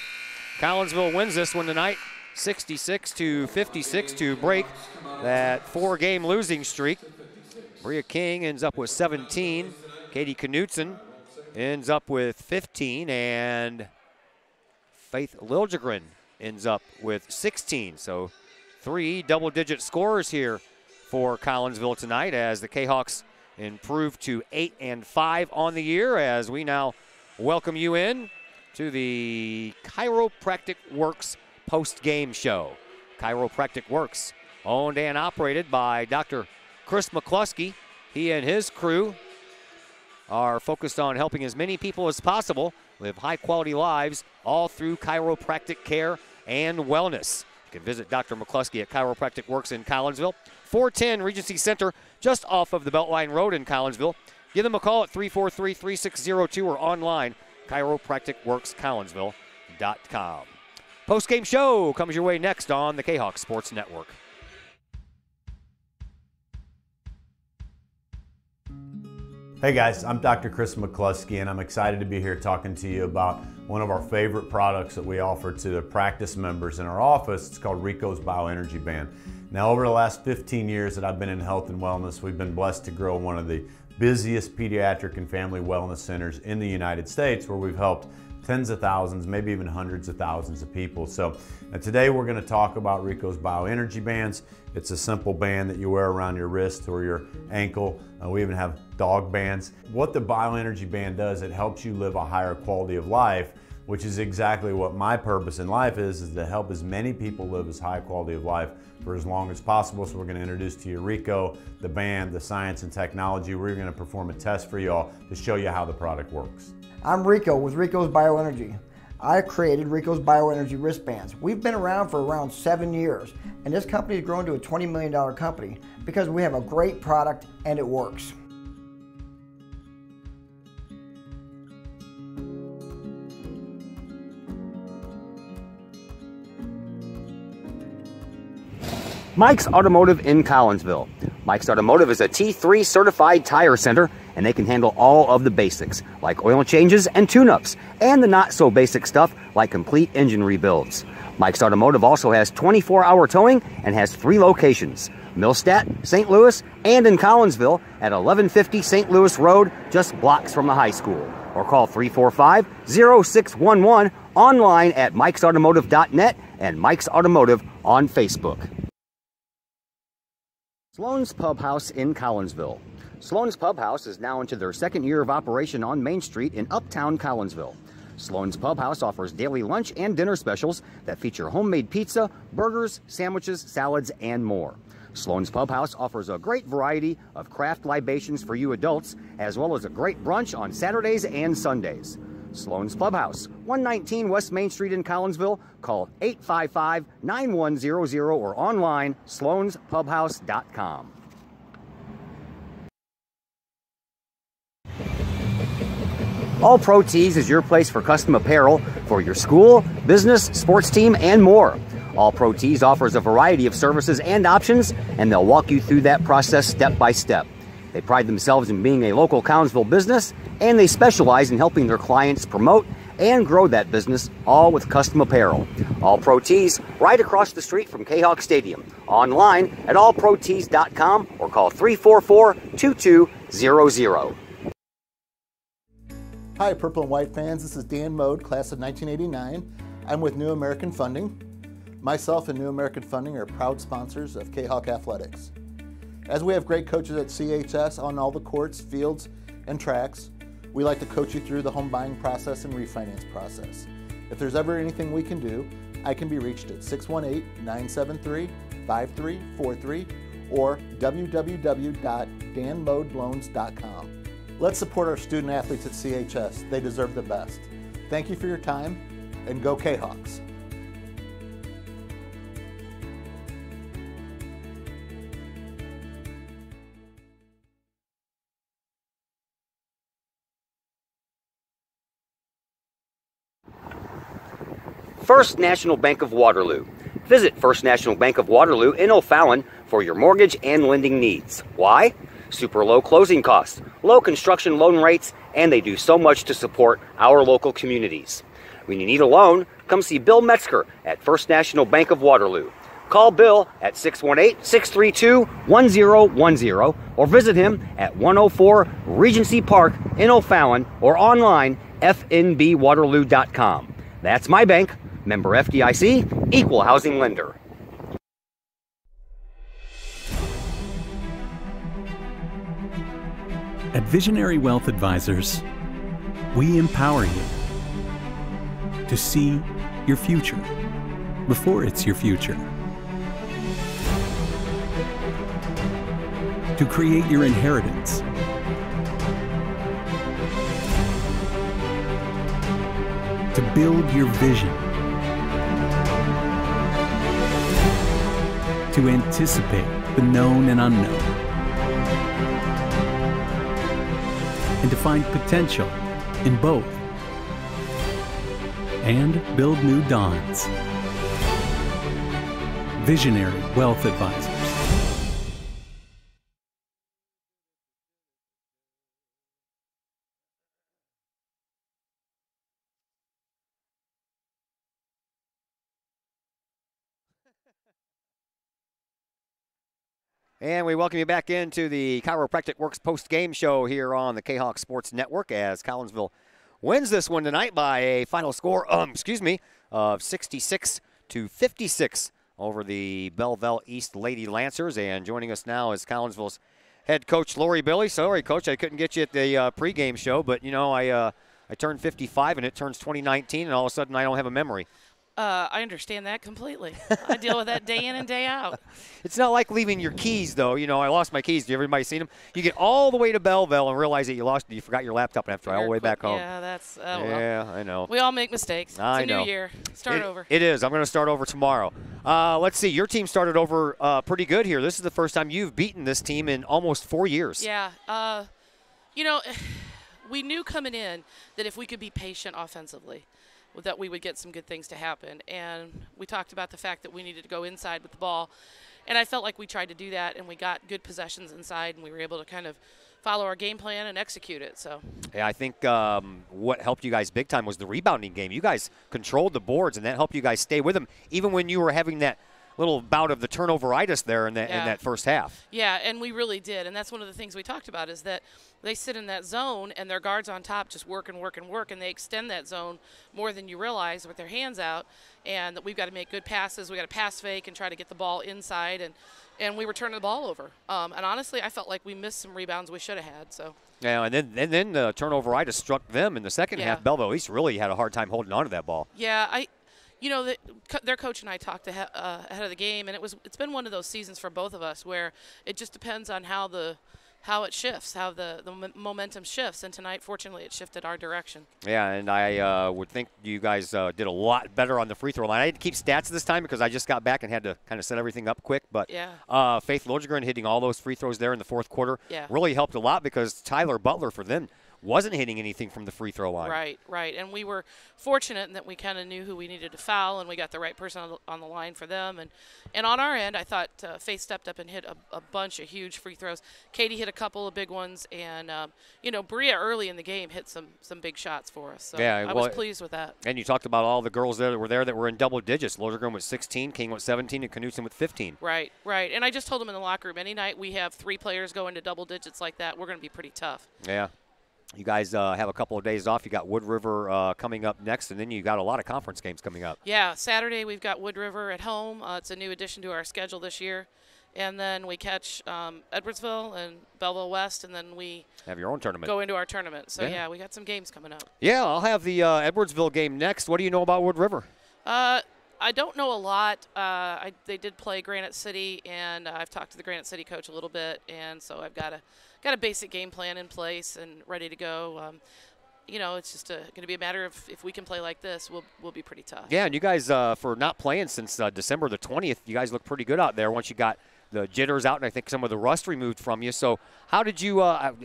Collinsville wins this one tonight, 66 to 56 to break that 4-game losing streak. Bria King ends up with 17. Katie Knutson ends up with 15. And Faith Liljegren ends up with 16. So 3 double-digit scorers here for Collinsville tonight, as the Kahawks improve to 8-5 on the year, as we now welcome you in to the Chiropractic Works post-game show. Chiropractic Works, owned and operated by Dr. Chris McCluskey. He and his crew are focused on helping as many people as possible live high-quality lives, all through chiropractic care and wellness. You can visit Dr. McCluskey at Chiropractic Works in Collinsville, 410 Regency Center, just off of the Beltline Road in Collinsville. Give them a call at 343-3602 or online, chiropracticworkscollinsville.com. Post-game show comes your way next on the Kahok Sports Network. Hey guys, I'm Dr. Chris McCluskey, and I'm excited to be here talking to you about one of our favorite products that we offer to the practice members in our office. It's called Rico's Bioenergy Band. Now, over the last 15 years that I've been in health and wellness, we've been blessed to grow one of the busiest pediatric and family wellness centers in the United States, where we've helped tens of thousands, maybe even hundreds of thousands of people. So today we're going to talk about Rico's Bioenergy Bands. It's a simple band that you wear around your wrist or your ankle. We even have dog bands. What the Bioenergy Band does, it helps you live a higher quality of life, which is exactly what my purpose in life is to help as many people live as high quality of life for as long as possible. So we're going to introduce to you Rico, the band, the science and technology. We're going to perform a test for y'all to show you how the product works. I'm Rico with Rico's Bioenergy. I created Rico's Bioenergy wristbands. We've been around for around 7 years, and this company has grown to a $20 million company because we have a great product and it works. Mike's Automotive in Collinsville. Mike's Automotive is a T3 certified tire center, and they can handle all of the basics, like oil changes and tune-ups, and the not-so-basic stuff, like complete engine rebuilds. Mike's Automotive also has 24-hour towing and has 3 locations, Millstadt, St. Louis, and in Collinsville at 1150 St. Louis Road, just blocks from the high school. Or call 345-0611, online at mikesautomotive.net and Mike's Automotive on Facebook. Sloan's Pub House in Collinsville. Sloan's Pub House is now into their 2nd year of operation on Main Street in Uptown Collinsville. Sloan's Pub House offers daily lunch and dinner specials that feature homemade pizza, burgers, sandwiches, salads, and more. Sloan's Pub House offers a great variety of craft libations for you adults, as well as a great brunch on Saturdays and Sundays. Sloan's Pub House, 119 West Main Street in Collinsville. Call 855-9100 or online, sloanspubhouse.com. All Pro Tees is your place for custom apparel for your school, business, sports team, and more. All Pro Tees offers a variety of services and options, and they'll walk you through that process step by step. They pride themselves in being a local Collinsville business, and they specialize in helping their clients promote and grow that business, all with custom apparel. All Pro Tees right across the street from Kahok Stadium. Online at allprotees.com or call 344-2200. Hi, Purple and White fans. This is Dan Mode, class of 1989. I'm with New American Funding. Myself and New American Funding are proud sponsors of Kahok Athletics. As we have great coaches at CHS on all the courts, fields, and tracks, we like to coach you through the home buying process and refinance process. If there's ever anything we can do, I can be reached at 618-973-5343 or www.danmodeloans.com. Let's support our student athletes at CHS. They deserve the best. Thank you for your time, and go Kahawks. First National Bank of Waterloo. Visit First National Bank of Waterloo in O'Fallon for your mortgage and lending needs. Why? Super low closing costs, low construction loan rates, and they do so much to support our local communities. When you need a loan, come see Bill Metzger at First National Bank of Waterloo. Call Bill at 618-632-1010 or visit him at 104 Regency Park in O'Fallon or online fnbwaterloo.com. That's my bank. Member FDIC, Equal Housing Lender. At Visionary Wealth Advisors, we empower you to see your future before it's your future. To create your inheritance. To build your vision. To anticipate the known and unknown, and to find potential in both, and build new dawns. Visionary Wealth Advisors. And we welcome you back into the Chiropractic Works post-game show here on the Kahok Sports Network as Collinsville wins this one tonight by a final score, of 66-56 over the Belleville East Lady Lancers. And joining us now is Collinsville's head coach, Lori Billy. Sorry, Coach, I couldn't get you at the pregame show, but, you know, I turned 55 and it turns 2019, and all of a sudden I don't have a memory. I understand that completely. I deal with that day in and day out. It's not like leaving your keys, though. You know, I lost my keys. Everybody seen them? You get all the way to Belleville and realize that you forgot your laptop and have to drive all the way back home. Yeah, that's yeah, well, I know. We all make mistakes. It's a new year. Start over. It is. I'm going to start over tomorrow. Let's see. Your team started over pretty good here. This is the first time you've beaten this team in almost 4 years. Yeah. You know, we knew coming in that if we could be patient offensively, that we would get some good things to happen. And we talked about the fact that we needed to go inside with the ball. And I felt like we tried to do that, and we got good possessions inside, and we were able to kind of follow our game plan and execute it. So yeah, I think what helped you guys big time was the rebounding game. You guys controlled the boards, and that helped you guys stay with them, even when you were having that little bout of the turnover-itis there in that first half. Yeah, and we really did. And that's one of the things we talked about is that they sit in that zone and their guards on top just work and work and work, and they extend that zone more than you realize with their hands out, and that we've got to make good passes. We've got to pass fake and try to get the ball inside, and we were turning the ball over. And honestly, I felt like we missed some rebounds we should have had. So. Yeah, and then the turnover-itis struck them in the second half. Belleville East really had a hard time holding on to that ball. Yeah, you know, their coach and I talked ahead of the game, and it's been one of those seasons for both of us where it just depends on how it shifts, how the momentum shifts. And tonight, fortunately, it shifted our direction. Yeah, and I would think you guys did a lot better on the free throw line. I had to keep stats this time because I just got back and had to kind of set everything up quick. But Faith Lodgegren hitting all those free throws there in the fourth quarter really helped a lot because Tyler Butler for them wasn't hitting anything from the free throw line. Right, right. And we were fortunate in that we kind of knew who we needed to foul, and we got the right person on the line for them. And on our end, I thought Faith stepped up and hit a bunch of huge free throws. Katie hit a couple of big ones, and Bria early in the game hit some big shots for us. So yeah, I was pleased with that. And you talked about all the girls that were there that were in double digits. Lodergren with 16, King with 17, and Knutson with 15. Right, right. And I just told them in the locker room, any night we have 3 players go into double digits like that, we're going to be pretty tough. Yeah. You guys have a couple of days off. You got Wood River coming up next, and then you got a lot of conference games coming up. Yeah, Saturday we've got Wood River at home. It's a new addition to our schedule this year. And then we catch Edwardsville and Belleville West, and then we have your own tournament. Go into our tournament. So, yeah, we got some games coming up. Yeah, I'll have the Edwardsville game next. What do you know about Wood River? I don't know a lot. They did play Granite City, and I've talked to the Granite City coach a little bit, and so I've got a basic game plan in place and ready to go. It's just going to be a matter of if we can play like this, we'll be pretty tough. Yeah, and you guys, for not playing since December the 20th, you guys look pretty good out there once you got the jitters out and I think some of the rust removed from you. So how did you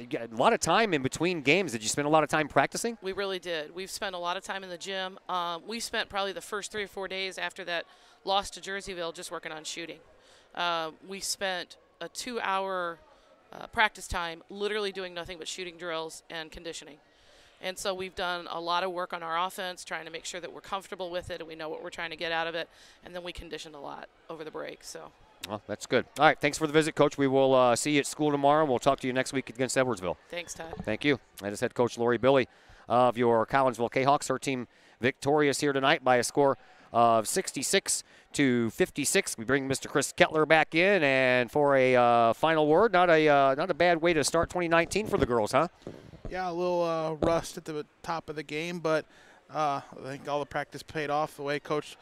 get a lot of time in between games? Did you spend a lot of time practicing? We really did. We've spent a lot of time in the gym. We spent probably the first 3 or 4 days after that loss to Jerseyville just working on shooting. We spent a 2-hour practice time literally doing nothing but shooting drills and conditioning. And so we've done a lot of work on our offense, trying to make sure that we're comfortable with it and we know what we're trying to get out of it. And then we conditioned a lot over the break. So. Well, that's good. All right, thanks for the visit, Coach. We will see you at school tomorrow. We'll talk to you next week against Edwardsville. Thanks, Todd. Thank you. That is head coach Lori Billy of your Collinsville Kahawks. Her team victorious here tonight by a score of 66-56. We bring Mr. Chris Kettler back in, and for a final word, not a bad way to start 2019 for the girls, huh? Yeah, a little rust at the top of the game, but I think all the practice paid off the way Coach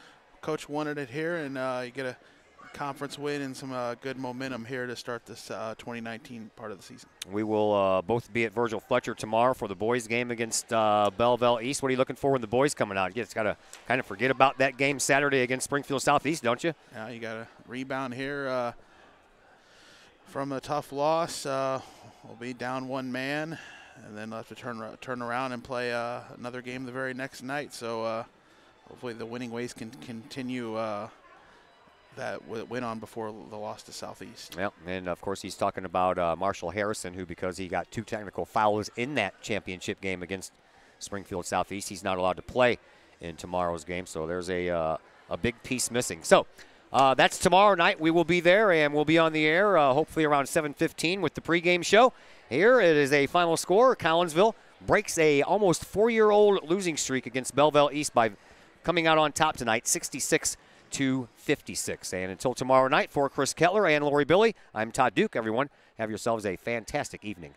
wanted it here, and you get a conference win and some good momentum here to start this 2019 part of the season. We will both be at Virgil Fletcher tomorrow for the boys game against Belleville East. What are you looking for when the boys coming out? You just got to kind of forget about that game Saturday against Springfield Southeast, don't you? Yeah, you got to rebound here from a tough loss. We'll be down 1 man, and then we'll have to turn around and play another game the very next night. So hopefully the winning ways can continue that went on before the loss to Southeast. Yep, and of course he's talking about Marshall Harrison, who, because he got 2 technical fouls in that championship game against Springfield Southeast, he's not allowed to play in tomorrow's game. So there's a big piece missing. So that's tomorrow night. We will be there, and we'll be on the air hopefully around 7:15 with the pregame show. Here it is a final score. Collinsville breaks a almost 4-year-old losing streak against Belleville East by coming out on top tonight, 66-56. And until tomorrow night, for Chris Kettler and Lori Billy, I'm Todd Duke. Everyone, have yourselves a fantastic evening.